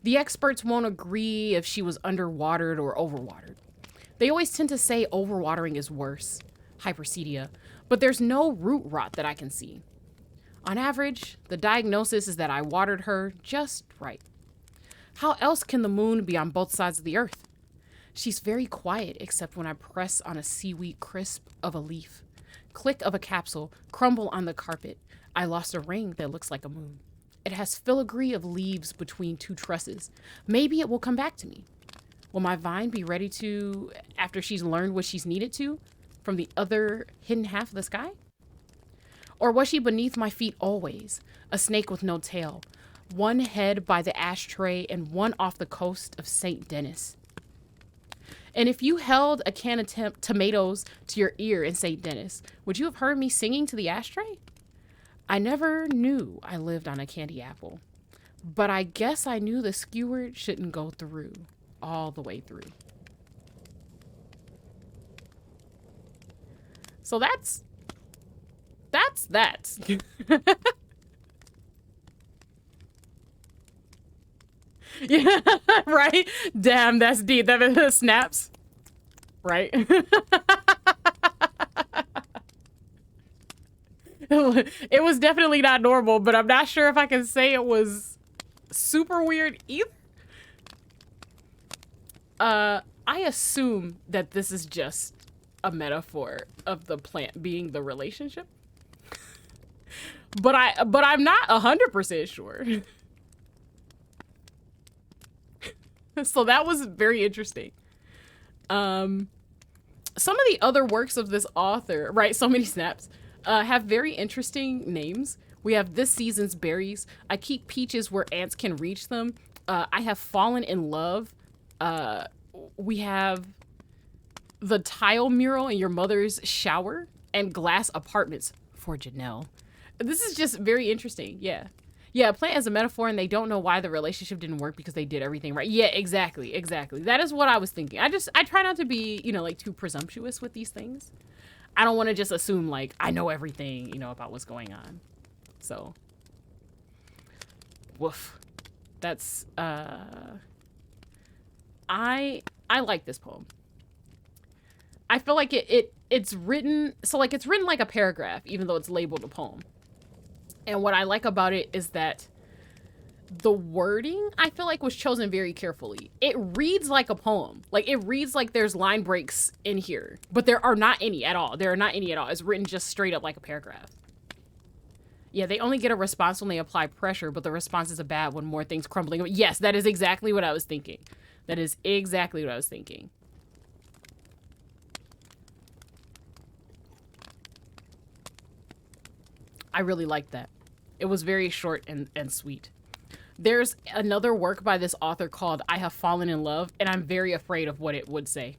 The experts won't agree if she was underwatered or overwatered. They always tend to say overwatering is worse, hypersedia, but there's no root rot that I can see. On average, the diagnosis is that I watered her just right. How else can the moon be on both sides of the earth? She's very quiet except when I press on a seaweed crisp of a leaf. Click of a capsule, crumble on the carpet. I lost a ring that looks like a moon. It has filigree of leaves between two trusses. Maybe it will come back to me. Will my vine be ready to, after she's learned what she's needed to, from the other hidden half of the sky? Or was she beneath my feet always, a snake with no tail, one head by the ashtray and one off the coast of St. Denis? And if you held a can of tomatoes to your ear in St. Denis, would you have heard me singing to the ashtray? I never knew I lived on a candy apple, but I guess I knew the skewer shouldn't go through, all the way through. So that's that. Yeah, right? Damn, that's deep. That snaps. Right? It was definitely not normal, but I'm not sure if I can say it was super weird either. I assume that this is just a metaphor of the plant being the relationship. But I'm not 100% sure. So that was very interesting. Some of the other works of this author, right? So many snaps, have very interesting names. We have This Season's Berries. I Keep Peaches Where Ants Can Reach Them. I Have Fallen in Love. We have The Tile Mural in Your Mother's Shower and Glass Apartments for Janelle. This is just very interesting. Yeah. Yeah, plant as a metaphor, and they don't know why the relationship didn't work because they did everything right. Yeah, exactly. That is what I was thinking. I try not to be, like too presumptuous with these things. I don't want to just assume like I know everything, about what's going on. So, woof. That's I like this poem. I feel like it's written it's written like a paragraph, even though it's labeled a poem. And what I like about it is that the wording, I feel like, was chosen very carefully. It reads like a poem. Like, it reads like there's line breaks in here. But there are not any at all. It's written just straight up like a paragraph. Yeah, they only get a response when they apply pressure, but the response is bad when more things crumbling. Yes, that is exactly what I was thinking. I really liked that. It was very short and sweet. There's another work by this author called I Have Fallen in Love, and I'm very afraid of what it would say.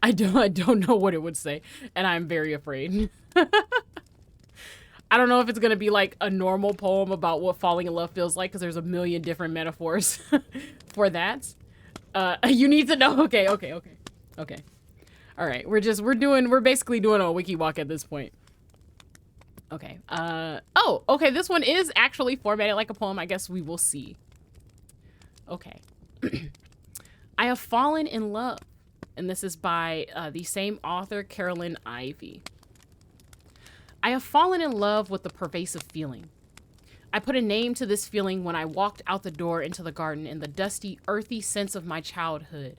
I don't know what it would say, and I'm very afraid. I don't know if it's going to be like a normal poem about what falling in love feels like, because there's a million different metaphors for that. You need to know. Okay. All right. We're basically doing a wiki walk at this point. Okay. Okay. This one is actually formatted like a poem. I guess we will see. Okay. I Have Fallen in Love. And this is by the same author, Carolynn Ivy. I have fallen in love with the pervasive feeling. I put a name to this feeling when I walked out the door into the garden in the dusty, earthy sense of my childhood.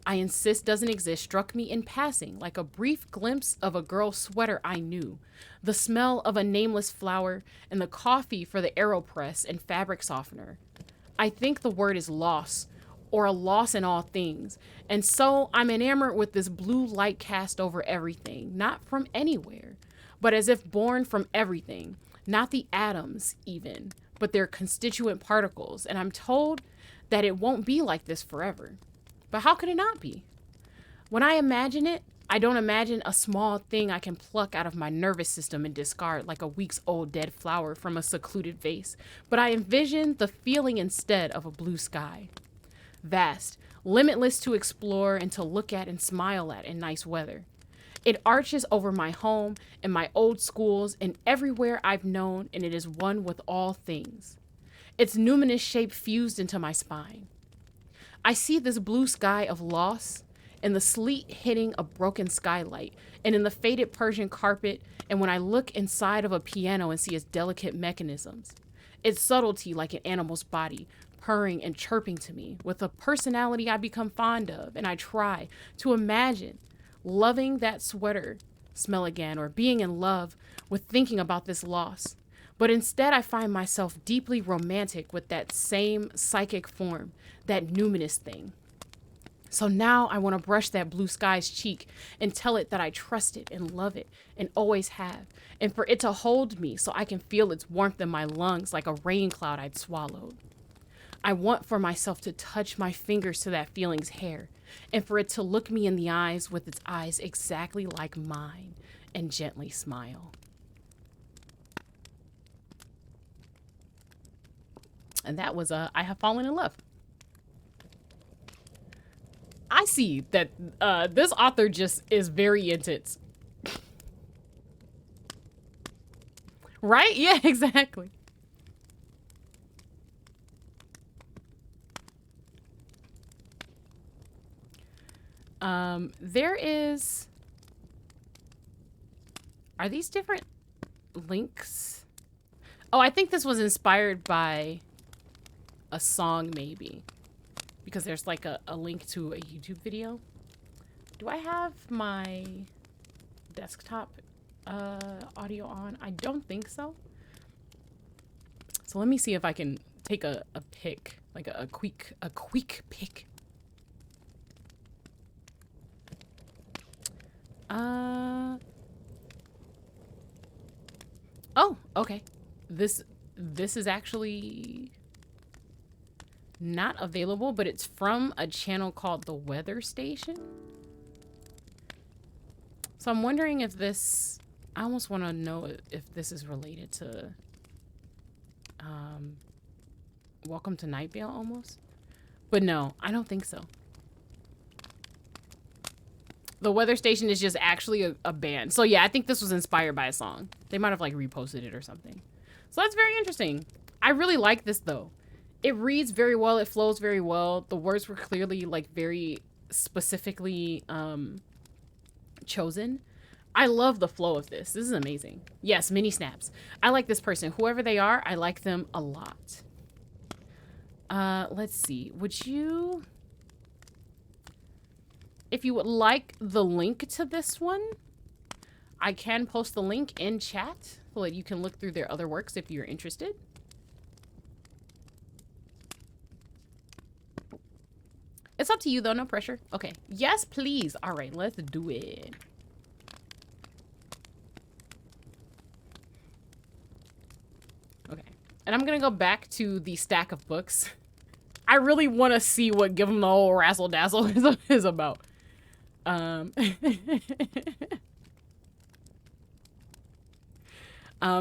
I insist doesn't exist struck me in passing like a brief glimpse of a girl's sweater I knew, the smell of a nameless flower, and the coffee for the AeroPress and fabric softener. I think the word is loss, or a loss in all things, and so I'm enamored with this blue light cast over everything, not from anywhere, but as if born from everything, not the atoms even, but their constituent particles, and I'm told that it won't be like this forever. But how could it not be? When I imagine it, I don't imagine a small thing I can pluck out of my nervous system and discard like a week's old dead flower from a secluded vase, but I envision the feeling instead of a blue sky. Vast, limitless to explore and to look at and smile at in nice weather. It arches over my home and my old schools and everywhere I've known, and it is one with all things. Its numinous shape fused into my spine. I see this blue sky of loss, and the sleet hitting a broken skylight, and in the faded Persian carpet, and when I look inside of a piano and see its delicate mechanisms. Its subtlety like an animal's body, purring and chirping to me, with a personality I become fond of, and I try to imagine loving that sweater smell again, or being in love with thinking about this loss. But instead, I find myself deeply romantic with that same psychic form, that numinous thing. So now I want to brush that blue sky's cheek and tell it that I trust it and love it and always have, and for it to hold me so I can feel its warmth in my lungs like a rain cloud I'd swallowed. I want for myself to touch my fingers to that feeling's hair, and for it to look me in the eyes with its eyes exactly like mine and gently smile. And that was I Have Fallen in Love. I see that this author just is very intense. Right? Yeah, exactly. There is... Are these different links? Oh, I think this was inspired by a song, maybe. Because there's like a link to a YouTube video. Do I have my desktop audio on? I don't think so. So let me see if I can take a pic, like a quick pic. Oh, okay. This is actually not available, but it's from a channel called The Weather Station. So I'm wondering if this, I almost want to know if this is related to Welcome to Night Vale almost. But no, I don't think so. The Weather Station is just actually a band. So yeah, I think this was inspired by a song. They might have like reposted it or something. So that's very interesting. I really like this though. It reads very well. It flows very well. The words were clearly like very specifically chosen. I love the flow of this. This is amazing. Yes, mini snaps. I like this person. Whoever they are, I like them a lot. Let's see. Would you... If you would like the link to this one, I can post the link in chat so that you can look through their other works if you're interested. It's up to you though, no pressure. Okay. Yes, please. All right, let's do it. Okay. And I'm gonna go back to the stack of books. I really want to see what Give 'em the old Razzle Dazzle is about.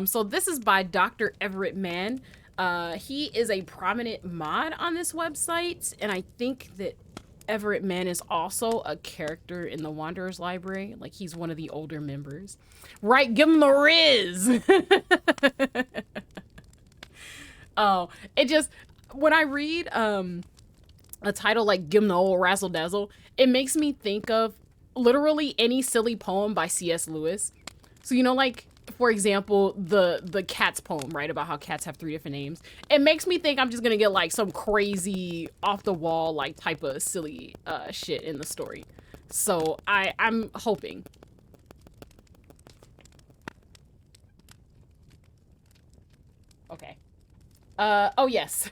So this is by DrEverettMann. He is a prominent mod on this website, and I think that EverettMann is also a character in the Wanderer's Library. Like, he's one of the older members. Right, give him the Riz! Oh, it just... When I read a title like Give 'em the old Razzle Dazzle, it makes me think of literally any silly poem by C.S. Lewis. So, you know, like, for example, the cats poem, right? About how cats have 3 different names. It makes me think I'm just gonna get like some crazy off the wall like type of silly shit in the story. So I'm hoping. Okay. Oh yes.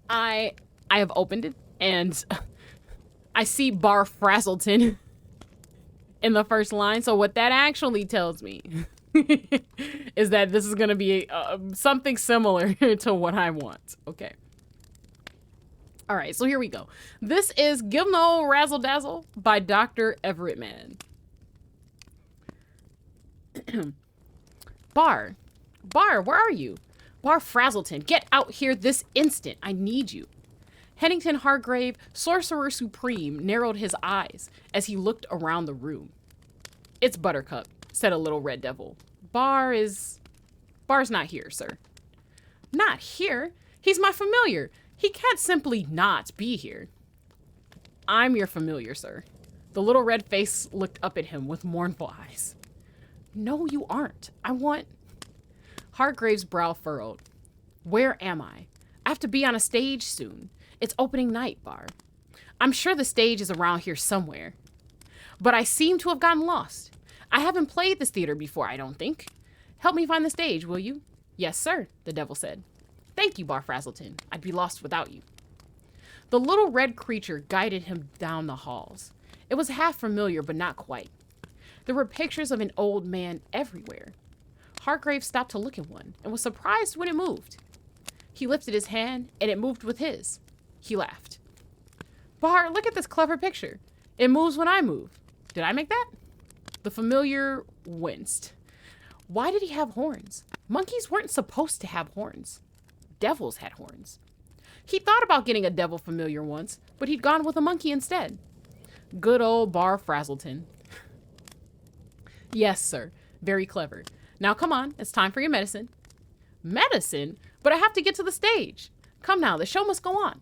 I have opened it and I see Bar Frazzleton in the first line. So what that actually tells me is that this is going to be something similar to what I want. Okay. All right. So here we go. This is Give 'em the old Razzle Dazzle by DrEverettMann. Bar, where are you? Bar Frazzleton, get out here this instant. I need you. Hennington Hargrave, Sorcerer Supreme, narrowed his eyes as he looked around the room. It's Buttercup, said a little red devil. Bar's not here, sir. Not here? He's my familiar. He can't simply not be here. I'm your familiar, sir. The little red face looked up at him with mournful eyes. No, you aren't. I want... Hargrave's brow furrowed. Where am I? I have to be on a stage soon. It's opening night, Bar. I'm sure the stage is around here somewhere. But I seem to have gotten lost. I haven't played this theater before, I don't think. Help me find the stage, will you? Yes, sir, the devil said. Thank you, Bar Frazzleton. I'd be lost without you. The little red creature guided him down the halls. It was half familiar, but not quite. There were pictures of an old man everywhere. Hargrave stopped to look at one and was surprised when it moved. He lifted his hand and it moved with his. He laughed. Bar, look at this clever picture. It moves when I move. Did I make that? The familiar winced. Why did he have horns? Monkeys weren't supposed to have horns. devils had horns. He thought about getting a devil familiar once, but he'd gone with a monkey instead. Good old Bar Frazzleton. Yes, sir. Very clever. Now come on, it's time for your medicine. Medicine? But I have to get to the stage. Come now, the show must go on.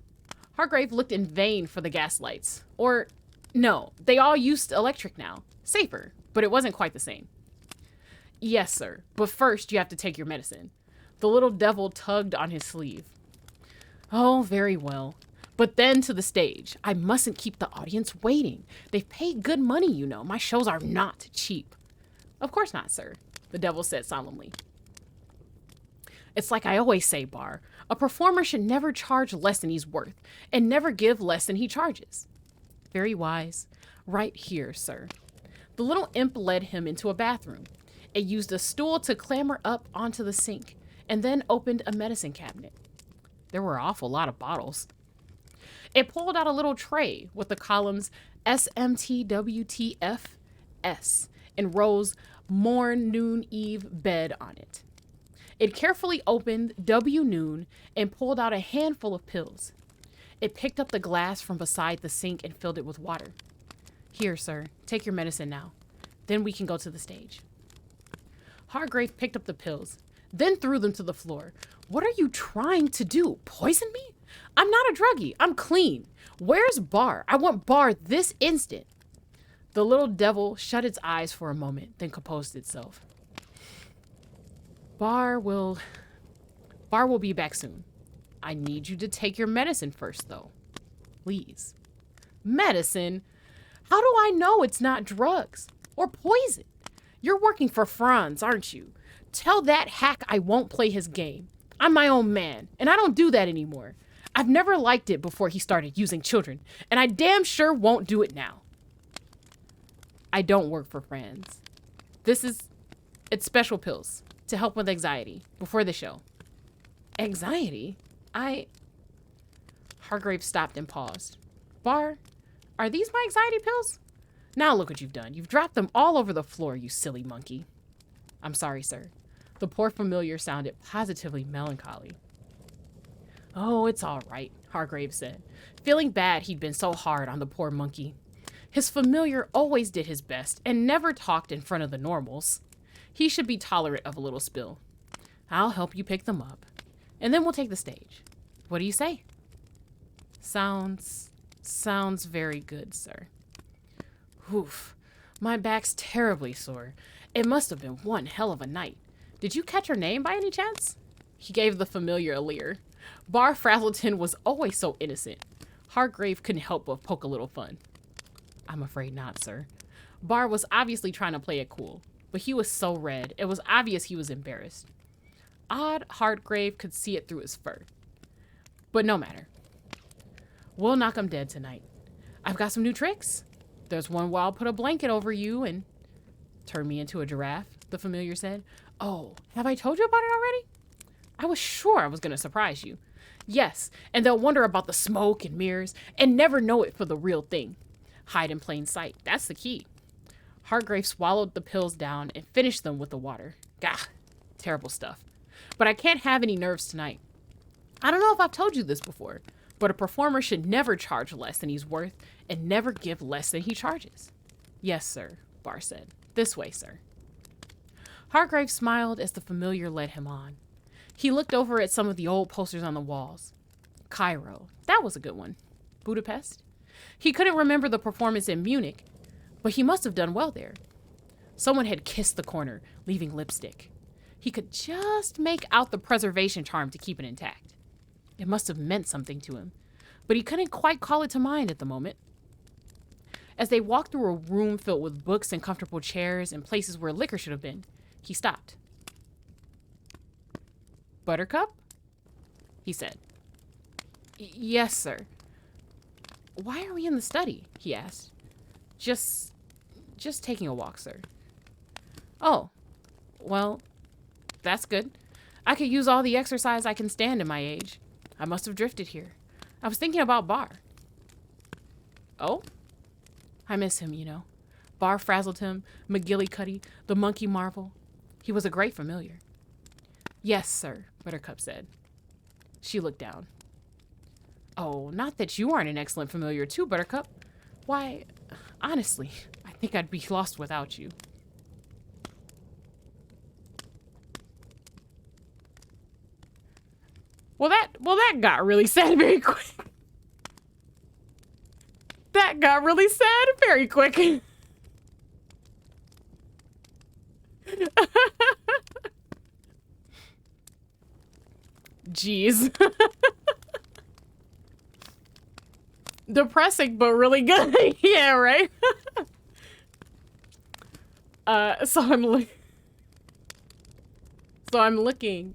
Hargrave looked in vain for the gas lights. Or, no, they all used electric now. Safer, but it wasn't quite the same. Yes, sir, but first you have to take your medicine. The little devil tugged on his sleeve. Oh, very well. But then to the stage. I mustn't keep the audience waiting. They've paid good money, you know. My shows are not cheap. Of course not, sir, the devil said solemnly. It's like I always say, Bar. A performer should never charge less than he's worth, and never give less than he charges. Very wise. Right here, sir. The little imp led him into a bathroom. It used a stool to clamber up onto the sink, and then opened a medicine cabinet. There were an awful lot of bottles. It pulled out a little tray with the columns SMTWTFS and Rose Morn Noon Eve Bed on it. It carefully opened W Noon and pulled out a handful of pills. It picked up the glass from beside the sink and filled it with water. Here, sir, take your medicine now. Then we can go to the stage. Hargrave picked up the pills, then threw them to the floor. What are you trying to do? Poison me? I'm not a druggie. I'm clean. Where's Bar? I want Bar this instant. The little devil shut its eyes for a moment, then composed itself. Bar will be back soon. I need you to take your medicine first, though. Please. Medicine? How do I know it's not drugs or poison? You're working for Franz, aren't you? Tell that hack I won't play his game. I'm my own man, and I don't do that anymore. I've never liked it before he started using children, and I damn sure won't do it now. I don't work for Franz. It's special pills to help with anxiety before the show. Anxiety? Hargrave stopped and paused. Bar, are these my anxiety pills? Now look what you've done. You've dropped them all over the floor, you silly monkey. I'm sorry, sir. The poor familiar sounded positively melancholy. Oh, it's all right, Hargrave said, feeling bad he'd been so hard on the poor monkey. His familiar always did his best and never talked in front of the normals. He should be tolerant of a little spill. I'll help you pick them up, and then we'll take the stage. What do you say? Sounds very good, sir. Oof, my back's terribly sore. It must have been one hell of a night. Did you catch her name by any chance? He gave the familiar a leer. Bar Frazzleton was always so innocent. Hargrave couldn't help but poke a little fun. I'm afraid not, sir. Bar was obviously trying to play it cool, but he was so red, it was obvious he was embarrassed. Odd Hargrave could see it through his fur. But no matter. We'll knock him dead tonight. I've got some new tricks. There's one where I'll put a blanket over you and turn me into a giraffe, the familiar said. Oh, have I told you about it already? I was sure I was going to surprise you. Yes, and they'll wonder about the smoke and mirrors and never know it for the real thing. Hide in plain sight. That's the key. Hargrave swallowed the pills down and finished them with the water. Gah, terrible stuff. But I can't have any nerves tonight. I don't know if I've told you this before, but a performer should never charge less than he's worth and never give less than he charges. Yes, sir, Bar said. This way, sir. Hargrave smiled as the familiar led him on. He looked over at some of the old posters on the walls. Cairo, that was a good one. Budapest? He couldn't remember the performance in Munich, but he must have done well there. Someone had kissed the corner, leaving lipstick. He could just make out the preservation charm to keep it intact. It must have meant something to him, but he couldn't quite call it to mind at the moment. As they walked through a room filled with books and comfortable chairs and places where liquor should have been, he stopped. Buttercup? He said. Yes, sir. Why are we in the study? He asked. Just taking a walk, sir. Oh, well, that's good. I could use all the exercise I can stand in my age. I must have drifted here. I was thinking about Bar. Oh? I miss him, you know. Bar Frazzleton, McGillicuddy, the monkey marvel. He was a great familiar. Yes, sir, Buttercup said. She looked down. Oh, not that you aren't an excellent familiar too, Buttercup. Why, honestly, I think I'd be lost without you. Well, that got really sad very quick. That got really sad very quick. Jeez. Depressing, but really good. Yeah, right? So I'm looking.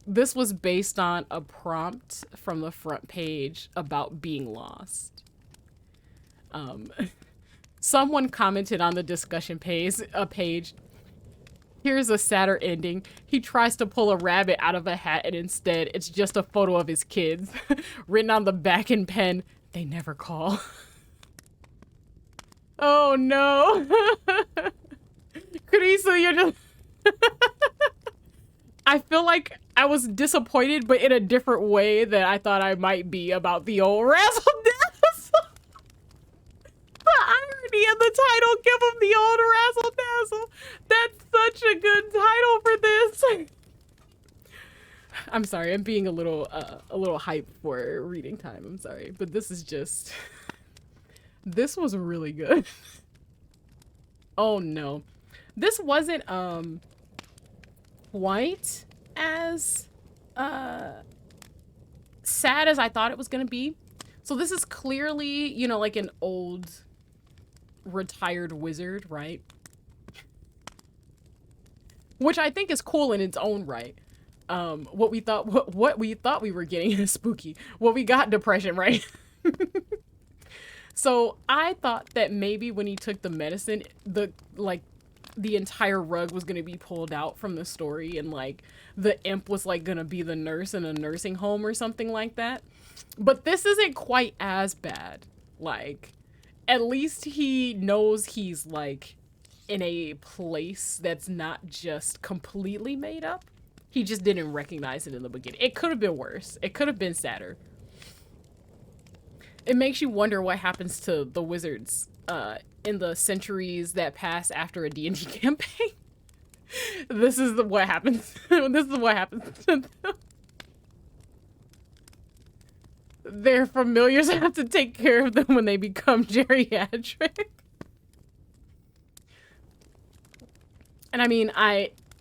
This was based on a prompt from the front page about being lost. Someone commented on the discussion page. Here's a sadder ending. He tries to pull a rabbit out of a hat and instead it's just a photo of his kids. Written on the back in pen, they never call. Oh no. Kurisu, you're just... I feel like I was disappointed, but in a different way that I thought I might be about the old Razzle. The irony of the title, give him the old Razzle Dazzle. That's such a good title for this. I'm sorry, I'm being a little hype for reading time. I'm sorry, but this is just, this was really good. Oh no, this wasn't quite as sad as I thought it was gonna be. So this is clearly, you know, like an old retired wizard, right? Which I think is cool in its own right. What we thought we were getting is spooky. What we got, depression, right? So I thought that maybe when he took the medicine, the entire rug was gonna be pulled out from the story, and like the imp was like gonna be the nurse in a nursing home or something like that. But this isn't quite as bad. Like, at least he knows he's like in a place that's not just completely made up. He just didn't recognize it in the beginning. It could have been worse. It could have been sadder. It makes you wonder what happens to the wizards in the centuries that pass after a D&D campaign. This is what happens. This is what happens to them. Their familiars have to take care of them when they become geriatric. And I mean,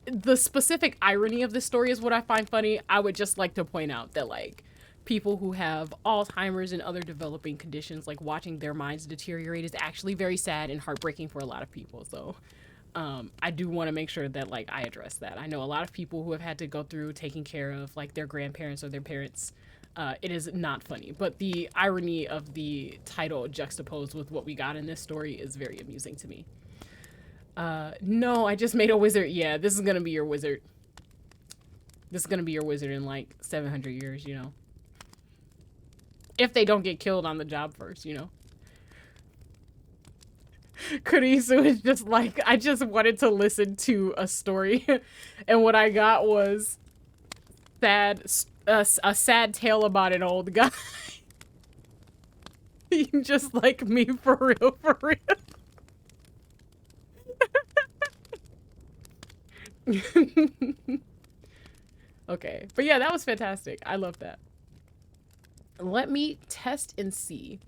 the specific irony of this story is what I find funny. I would just like to point out that like people who have Alzheimer's and other developing conditions, like watching their minds deteriorate is actually very sad and heartbreaking for a lot of people. So I do want to make sure that like I address that. I know a lot of people who have had to go through taking care of like their grandparents or their parents. It is not funny, but the irony of the title juxtaposed with what we got in this story is very amusing to me. No, I just made a wizard. Yeah, this is gonna be your wizard. This is gonna be your wizard in like 700 years, you know. If they don't get killed on the job first, you know. Kurisu is just like, I just wanted to listen to a story. And what I got was a sad tale about an old guy. Just like me, for real, for real. Okay, but yeah, that was fantastic. I love that. Let me test and see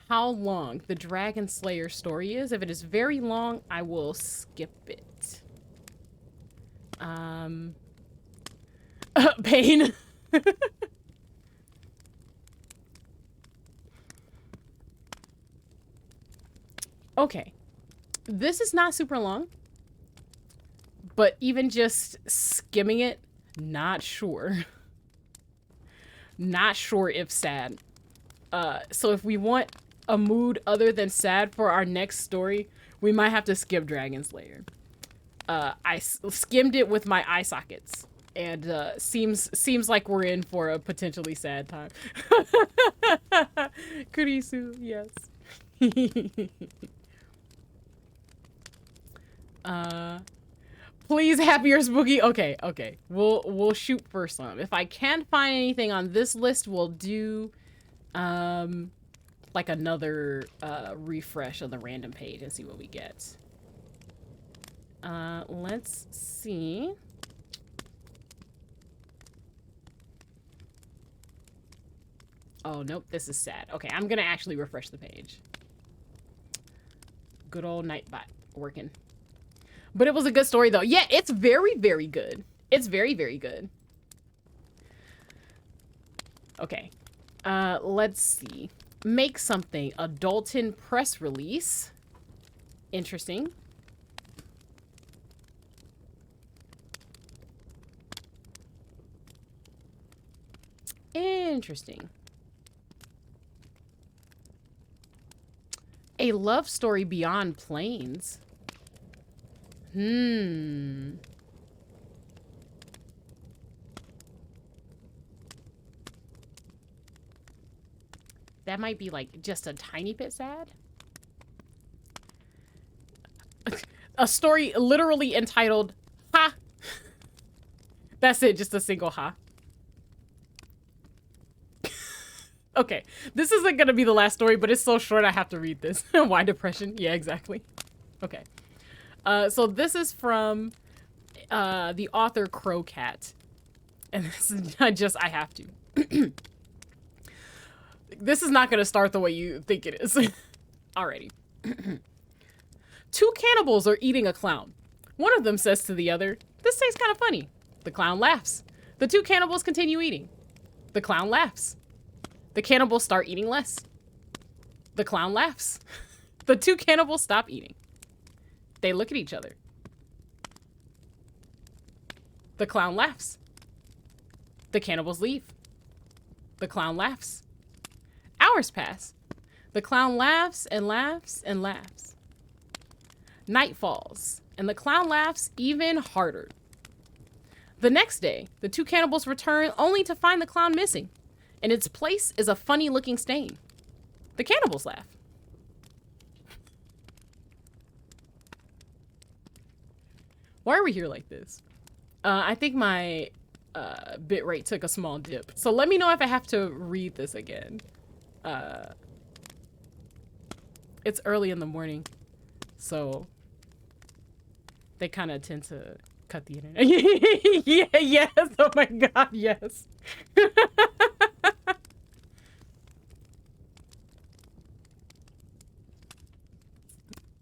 how long the Dragon Slayer story is. If it is very long, I will skip it. Pain. Okay, this is not super long, but even just skimming it, not sure. Not sure if sad. So if we want a mood other than sad for our next story, we might have to skip Dragon Slayer. I skimmed it with my eye sockets, and seems like we're in for a potentially sad time. Kurisu, yes. Please, happy or spooky. Okay, okay. We'll shoot for some. If I can't find anything on this list, we'll do like another refresh of the random page and see what we get. Let's see. Oh, nope, this is sad. Okay, I'm gonna actually refresh the page. Good old Nightbot working. But it was a good story, though. Yeah, it's very, very good. It's very, very good. Okay. Let's see. Make something. Adultin press release. Interesting. Interesting. A love story beyond planes. That might be like just a tiny bit sad. A story literally entitled Ha. That's it, just a single ha. Okay, this isn't gonna be the last story, but it's so short I have to read this. Why depression? Yeah, exactly. Okay. So this is from the author Crowcat. And this is I have to. This is not gonna start the way you think it is. Alrighty. Two cannibals are eating a clown. One of them says to the other, "This tastes kind of funny." The clown laughs. The two cannibals continue eating. The clown laughs. The cannibals start eating less. The clown laughs. The two cannibals stop eating. They look at each other. The clown laughs. The cannibals leave. The clown laughs. Hours pass. The clown laughs and laughs and laughs. Night falls, and the clown laughs even harder. The next day, the two cannibals return only to find the clown missing. In its place is a funny-looking stain. The cannibals laugh. Why are we here like this? I think my bitrate took a small dip. So let me know if I have to read this again. It's early in the morning, so they kind of tend to cut the internet. Yeah, yes. Oh my god, yes.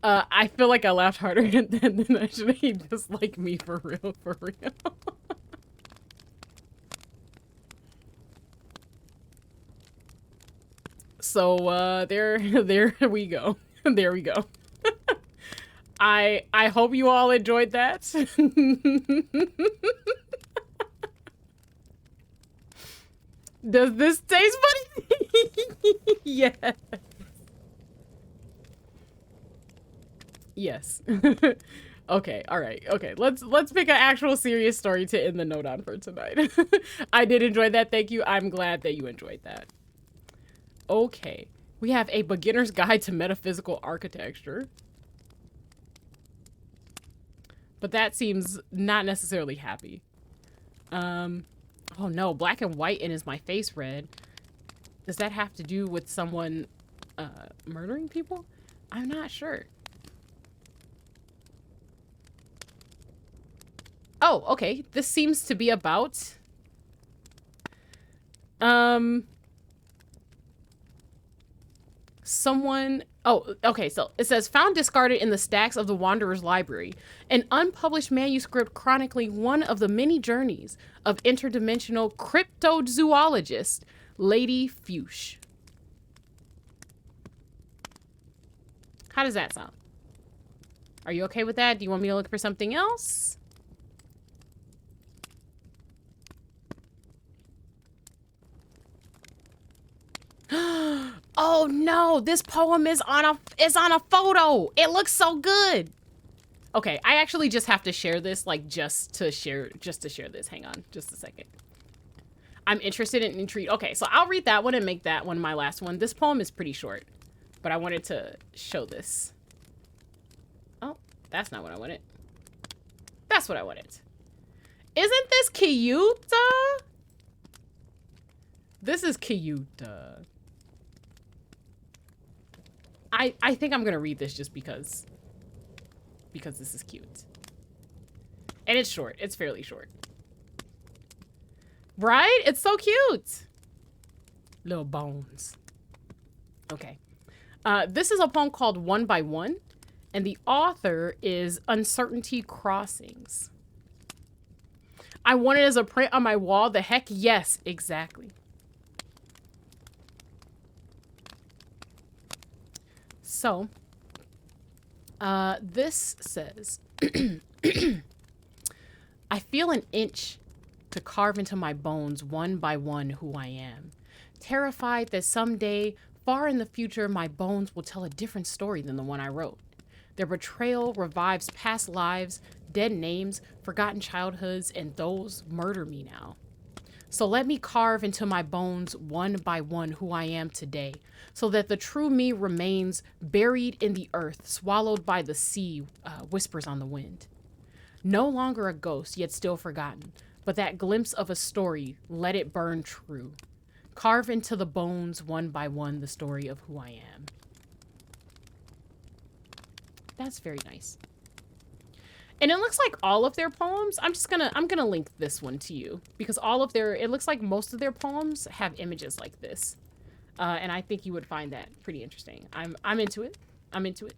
I feel like I laughed harder than actually just like me for real, for real. So there we go. There we go. I hope you all enjoyed that. Does this taste funny? Yes. Yes. Okay, all right. Okay, let's pick an actual serious story to end the note on for tonight. I did enjoy that. Thank you. I'm glad that you enjoyed that. Okay. We have A Beginner's Guide to Metaphysical Architecture. But that seems not necessarily happy. Oh no, black and white and is my face red? Does that have to do with someone murdering people? I'm not sure. Oh, okay. This seems to be about someone. Oh, okay. So it says found discarded in the stacks of the Wanderer's Library, an unpublished manuscript chronicling one of the many journeys of interdimensional cryptozoologist Lady Fuchs. How does that sound? Are you okay with that? Do you want me to look for something else? Oh no, this poem is on a photo. It looks so good. Okay, I actually just have to share this, like just to share this. Hang on, just a second. I'm interested and intrigued. Okay, so I'll read that one and make that one my last one. This poem is pretty short, but I wanted to show this. Oh, that's not what I wanted. That's what I wanted. Isn't this cute? This is cute. I think I'm gonna read this just because this is cute. And it's short. It's fairly short. Right? It's so cute. Little bones. Okay. This is a poem called One by One, and the author is UncertaintyCrossing. I want it as a print on my wall. The heck yes, exactly. So, this says, I feel an inch to carve into my bones one by one who I am, terrified that someday, far in the future, my bones will tell a different story than the one I wrote. Their betrayal revives past lives, dead names, forgotten childhoods, and those murder me now. So let me carve into my bones one by one who I am today, so that the true me remains buried in the earth, swallowed by the sea, whispers on the wind. No longer a ghost, yet still forgotten, but that glimpse of a story, let it burn true. Carve into the bones one by one the story of who I am. That's very nice. And it looks like all of their poems, I'm gonna link this one to you because it looks like most of their poems have images like this. And I think you would find that pretty interesting. I'm into it. I'm into it.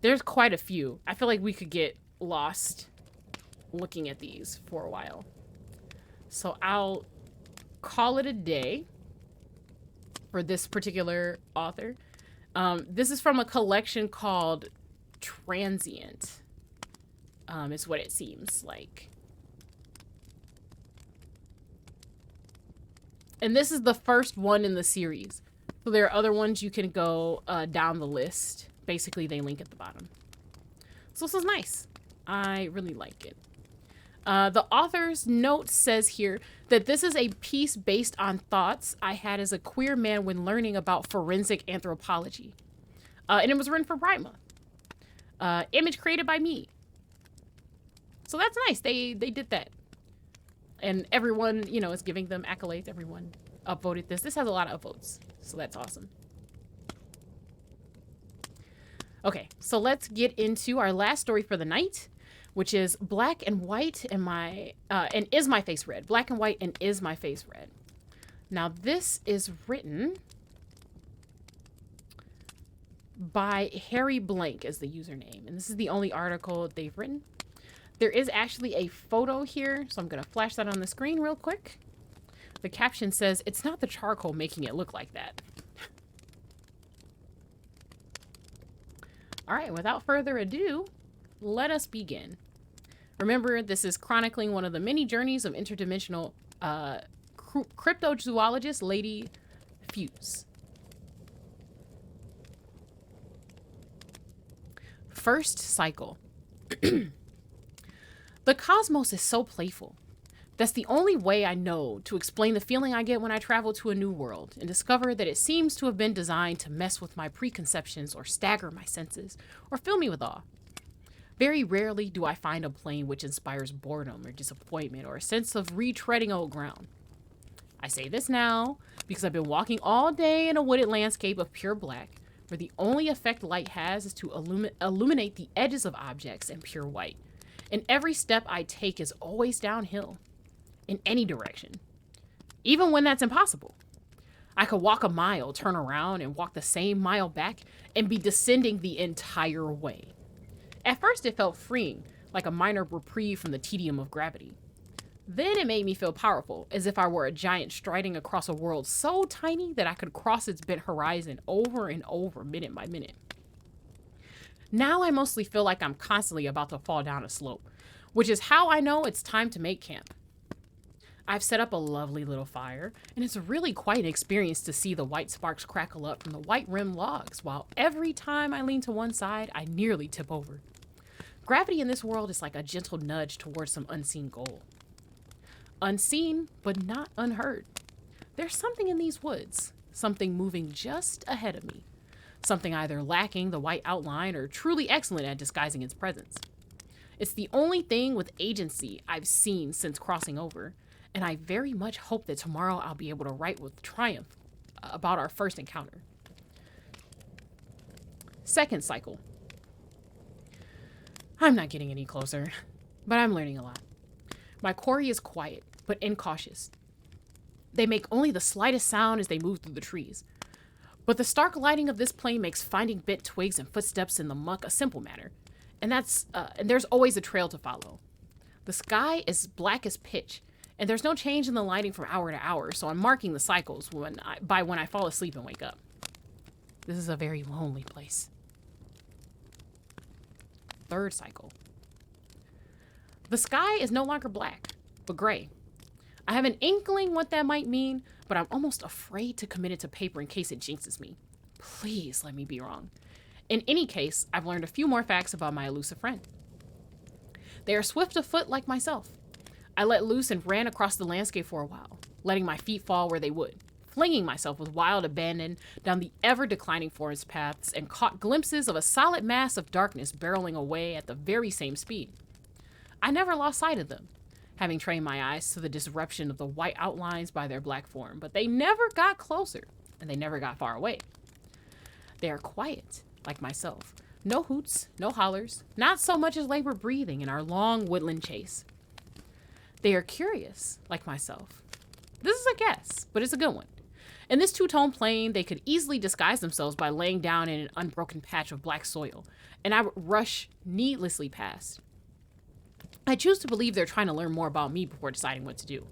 There's quite a few. I feel like we could get lost looking at these for a while. So I'll call it a day for this particular author. This is from a collection called Transient, is what it seems like. And this is the first one in the series. So there are other ones you can go down the list. Basically, they link at the bottom. So this is nice. I really like it. The author's note says here that this is a piece based on thoughts I had as a queer man when learning about forensic anthropology. And it was written for Pride Month. Image created by me. So that's nice. They did that. And everyone, is giving them accolades. Everyone upvoted this. This has a lot of upvotes. So that's awesome. Okay, so let's get into our last story for the night, which is Black and White and Is My Face Red? Black and White and Is My Face Red? Now this is written by HarryBlank as the username, and this is the only article they've written. There is actually a photo here, so I'm going to flash that on the screen real quick. The caption says, "It's not the charcoal making it look like that." All right, without further ado, let us begin. Remember, this is chronicling one of the many journeys of interdimensional cryptozoologist Lady Fuse. First cycle. The cosmos is so playful. That's the only way I know to explain the feeling I get when I travel to a new world and discover that it seems to have been designed to mess with my preconceptions or stagger my senses or fill me with awe. Very rarely do I find a plane which inspires boredom or disappointment or a sense of retreading old ground. I say this now because I've been walking all day in a wooded landscape of pure black, where the only effect light has is to illuminate the edges of objects in pure white. And every step I take is always downhill, in any direction, even when that's impossible. I could walk a mile, turn around, and walk the same mile back, and be descending the entire way. At first, it felt freeing, like a minor reprieve from the tedium of gravity. Then it made me feel powerful, as if I were a giant striding across a world so tiny that I could cross its bent horizon over and over, minute by minute. Now I mostly feel like I'm constantly about to fall down a slope, which is how I know it's time to make camp. I've set up a lovely little fire, and it's really quite an experience to see the white sparks crackle up from the white rimmed logs, while every time I lean to one side, I nearly tip over. Gravity in this world is like a gentle nudge towards some unseen goal. Unseen, but not unheard. There's something in these woods, something moving just ahead of me, something either lacking the white outline or truly excellent at disguising its presence. It's the only thing with agency I've seen since crossing over, and I very much hope that tomorrow I'll be able to write with triumph about our first encounter. Second cycle. I'm not getting any closer, but I'm learning a lot. My quarry is quiet, but incautious. They make only the slightest sound as they move through the trees. But the stark lighting of this plain makes finding bent twigs and footsteps in the muck a simple matter. And there's always a trail to follow. The sky is black as pitch, and there's no change in the lighting from hour to hour, so I'm marking the cycles when I fall asleep and wake up. This is a very lonely place. Third cycle. The sky is no longer black, but gray. I have an inkling what that might mean, but I'm almost afraid to commit it to paper in case it jinxes me. Please let me be wrong. In any case, I've learned a few more facts about my elusive friend. They are swift of foot like myself. I let loose and ran across the landscape for a while, letting my feet fall where they would, flinging myself with wild abandon down the ever-declining forest paths, and caught glimpses of a solid mass of darkness barreling away at the very same speed. I never lost sight of them, having trained my eyes to the disruption of the white outlines by their black form, but they never got closer, and they never got far away. They are quiet, like myself. No hoots, no hollers, not so much as labored breathing in our long woodland chase. They are curious, like myself. This is a guess, but it's a good one. In this two-tone plain, they could easily disguise themselves by laying down in an unbroken patch of black soil, and I would rush needlessly past. I choose to believe they're trying to learn more about me before deciding what to do.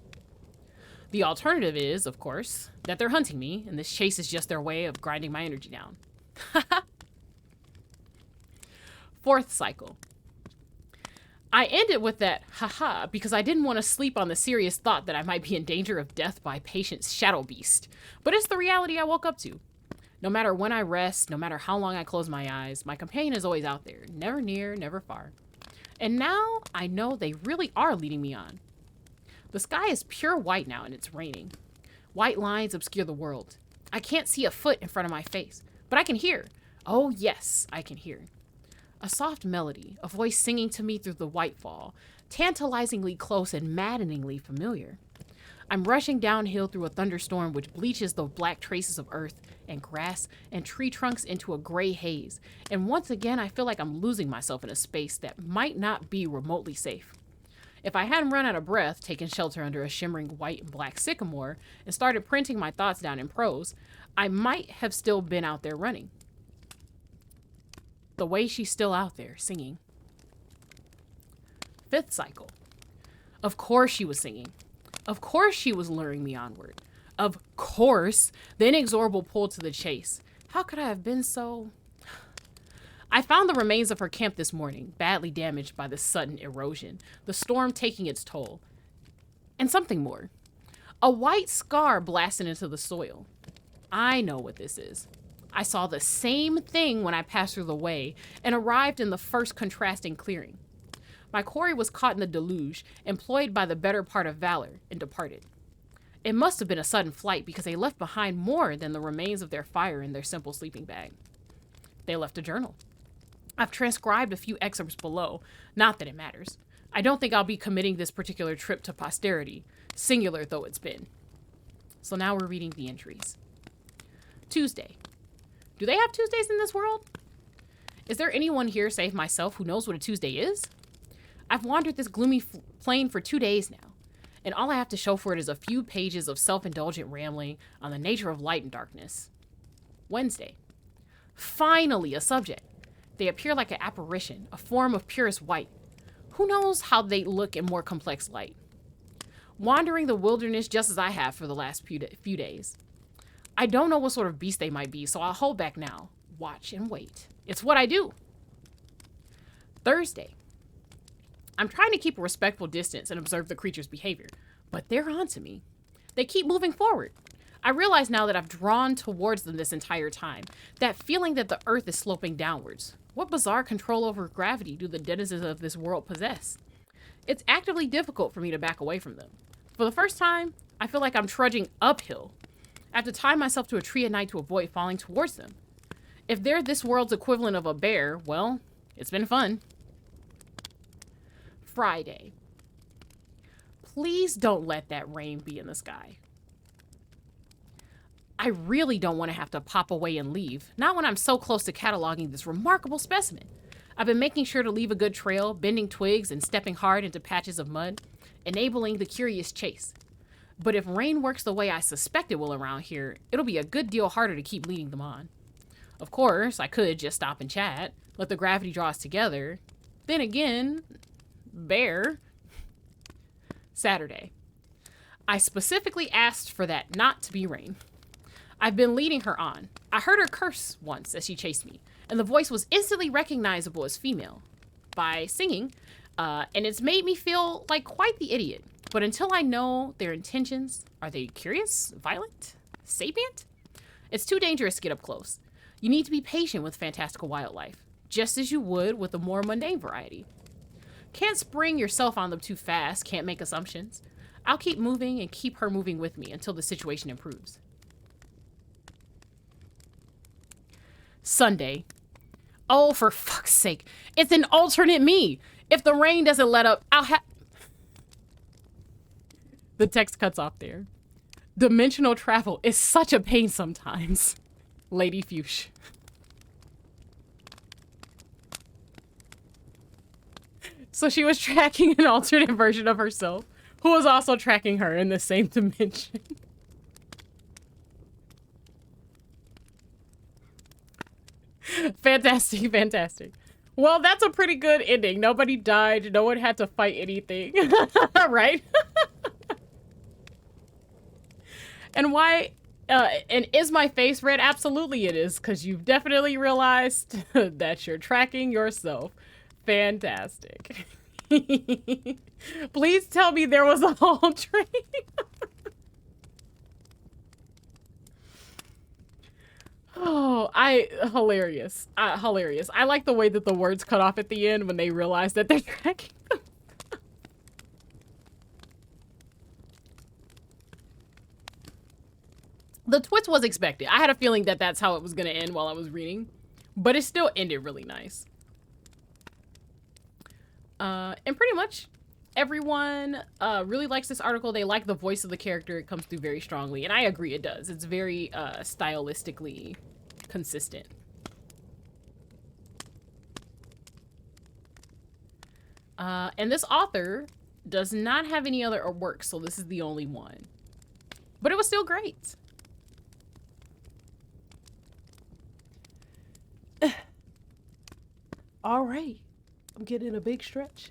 The alternative is, of course, that they're hunting me, and this chase is just their way of grinding my energy down. Fourth cycle. I ended with that haha because I didn't want to sleep on the serious thought that I might be in danger of death by patient's shadow beast. But it's the reality I woke up to. No matter when I rest, no matter how long I close my eyes, my companion is always out there, never near, never far. And now I know they really are leading me on. The sky is pure white now and it's raining. White lines obscure the world. I can't see a foot in front of my face, but I can hear. Oh yes, I can hear. A soft melody, a voice singing to me through the white fall, tantalizingly close and maddeningly familiar. I'm rushing downhill through a thunderstorm which bleaches the black traces of earth and grass and tree trunks into a gray haze, and once again I feel like I'm losing myself in a space that might not be remotely safe. If I hadn't run out of breath, taken shelter under a shimmering white and black sycamore, and started printing my thoughts down in prose, I might have still been out there running. The way she's still out there, singing. Fifth cycle. Of course she was singing. Of course she was luring me onward. Of course, the inexorable pull to the chase. How could I have been so... I found the remains of her camp this morning, badly damaged by the sudden erosion, the storm taking its toll. And something more. A white scar blasted into the soil. I know what this is. I saw the same thing when I passed through the way and arrived in the first contrasting clearing. My quarry was caught in the deluge, employed by the better part of valor, and departed. It must have been a sudden flight because they left behind more than the remains of their fire in their simple sleeping bag. They left a journal. I've transcribed a few excerpts below, not that it matters. I don't think I'll be committing this particular trip to posterity, singular though it's been. So now we're reading the entries. Tuesday. Do they have Tuesdays in this world? Is there anyone here save myself who knows what a Tuesday is? I've wandered this gloomy plain for 2 days now, and all I have to show for it is a few pages of self-indulgent rambling on the nature of light and darkness. Wednesday. Finally, a subject. They appear like an apparition, a form of purest white. Who knows how they look in more complex light? Wandering the wilderness just as I have for the last few days. I don't know what sort of beast they might be, so I'll hold back now. Watch and wait. It's what I do. Thursday. I'm trying to keep a respectful distance and observe the creature's behavior, but they're on to me. They keep moving forward. I realize now that I've drawn towards them this entire time, that feeling that the earth is sloping downwards. What bizarre control over gravity do the denizens of this world possess? It's actively difficult for me to back away from them. For the first time, I feel like I'm trudging uphill. I have to tie myself to a tree at night to avoid falling towards them. If they're this world's equivalent of a bear, well, it's been fun. Friday. Please don't let that rain be in the sky. I really don't want to have to pop away and leave, not when I'm so close to cataloging this remarkable specimen. I've been making sure to leave a good trail, bending twigs and stepping hard into patches of mud, enabling the curious chase. But if rain works the way I suspect it will around here, it'll be a good deal harder to keep leading them on. Of course, I could just stop and chat, let the gravity draw us together. Then again, bear. Saturday. I specifically asked for that not to be rain. I've been leading her on. I heard her curse once as she chased me, and the voice was instantly recognizable as female by singing, and it's made me feel like quite the idiot. But until I know their intentions, are they curious, violent, sapient? It's too dangerous to get up close. You need to be patient with fantastical wildlife, just as you would with the more mundane variety. Can't spring yourself on them too fast, can't make assumptions. I'll keep moving and keep her moving with me until the situation improves. Sunday. Oh, for fuck's sake. It's an alternate me. If the rain doesn't let up, I'll have... The text cuts off there. Dimensional travel is such a pain sometimes. Lady Fuchs. So she was tracking an alternate version of herself, who was also tracking her in the same dimension. Fantastic, fantastic. Well, that's a pretty good ending. Nobody died. No one had to fight anything. Right? And why... and is my face red? Absolutely it is, because you've definitely realized that you're tracking yourself. Fantastic. Please tell me there was a whole train. Oh, hilarious. Hilarious. I like the way that the words cut off at the end when they realize that they're tracking them. The twist was expected. I had a feeling that that's how it was going to end while I was reading, but it still ended really nice. And pretty much everyone really likes this article. They like the voice of the character. It comes through very strongly, and I agree it does. It's very stylistically consistent. And this author does not have any other work, so this is the only one. But it was still great. All right. I'm getting a big stretch.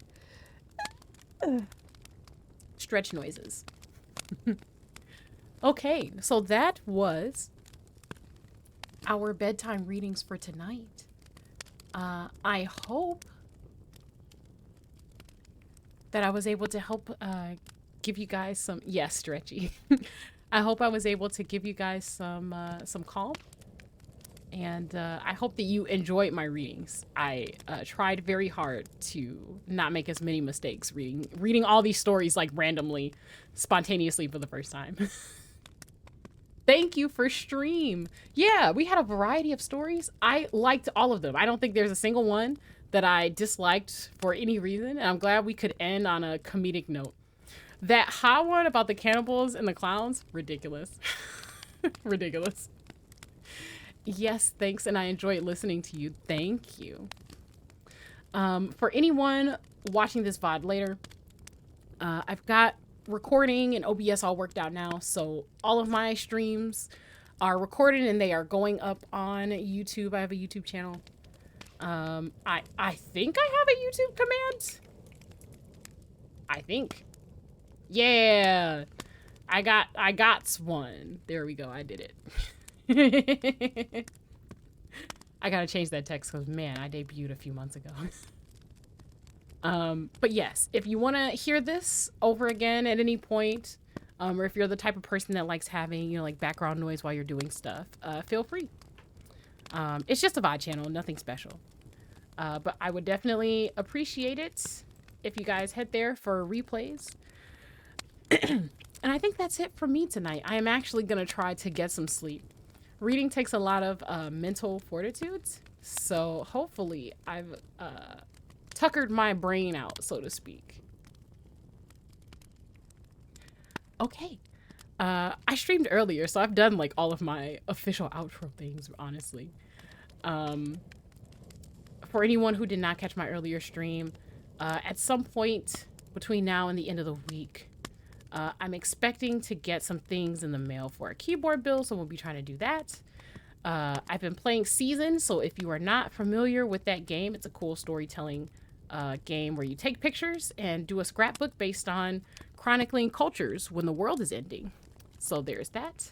Stretch noises. Okay, so that was our bedtime readings for tonight. I hope that I was able to help give you guys some... Yes, stretchy. I hope I was able to give you guys some calm. And I hope that you enjoyed my readings. I tried very hard to not make as many mistakes reading all these stories like randomly, spontaneously for the first time. Thank you for stream. Yeah, we had a variety of stories. I liked all of them. I don't think there's a single one that I disliked for any reason. And I'm glad we could end on a comedic note. That hot one about the cannibals and the clowns, ridiculous. Ridiculous. Yes, thanks, and I enjoyed listening to you. Thank you. For anyone watching this VOD later, I've got recording and OBS all worked out now, so all of my streams are recorded and they are going up on YouTube. I have a YouTube channel. I think I have a YouTube command. I think. Yeah. I got one. There we go. I did it. I gotta change that text because, man, I debuted a few months ago. But yes, if you want to hear this over again at any point, or if you're the type of person that likes having, you know, like background noise while you're doing stuff, feel free. It's just a VOD channel, nothing special. But I would definitely appreciate it if you guys head there for replays. And I think that's it for me tonight. I am actually going to try to get some sleep. Reading takes a lot of mental fortitude, so hopefully I've tuckered my brain out, so to speak. Okay. I streamed earlier, so I've done like all of my official outro things, honestly. For anyone who did not catch my earlier stream, at some point between now and the end of the week, I'm expecting to get some things in the mail for a keyboard build, so we'll be trying to do that. I've been playing Season, so if you are not familiar with that game, it's a cool storytelling game where you take pictures and do a scrapbook based on chronicling cultures when the world is ending. So there's that.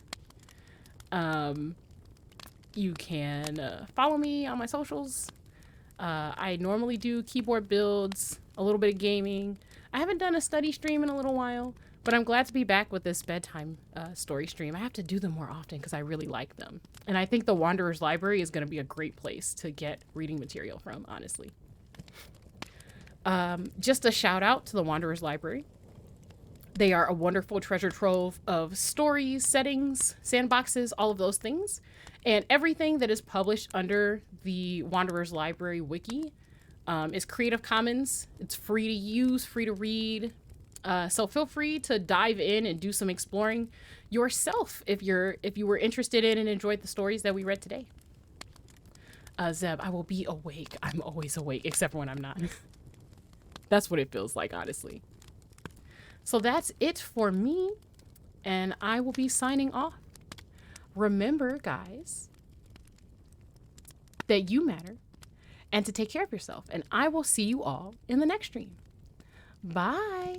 You can follow me on my socials. I normally do keyboard builds, a little bit of gaming. I haven't done a study stream in a little while, but I'm glad to be back with this bedtime story stream. I have to do them more often because I really like them. And I think the Wanderer's Library is going to be a great place to get reading material from, honestly. Just a shout out to the Wanderer's Library. They are a wonderful treasure trove of stories, settings, sandboxes, all of those things. And everything that is published under the Wanderer's Library wiki is Creative Commons. It's free to use, free to read. So feel free to dive in and do some exploring yourself if you were interested in and enjoyed the stories that we read today. Zeb, I will be awake. I'm always awake, except for when I'm not. That's what it feels like, honestly. So that's it for me, and I will be signing off. Remember, guys, that you matter and to take care of yourself, and I will see you all in the next stream. Bye.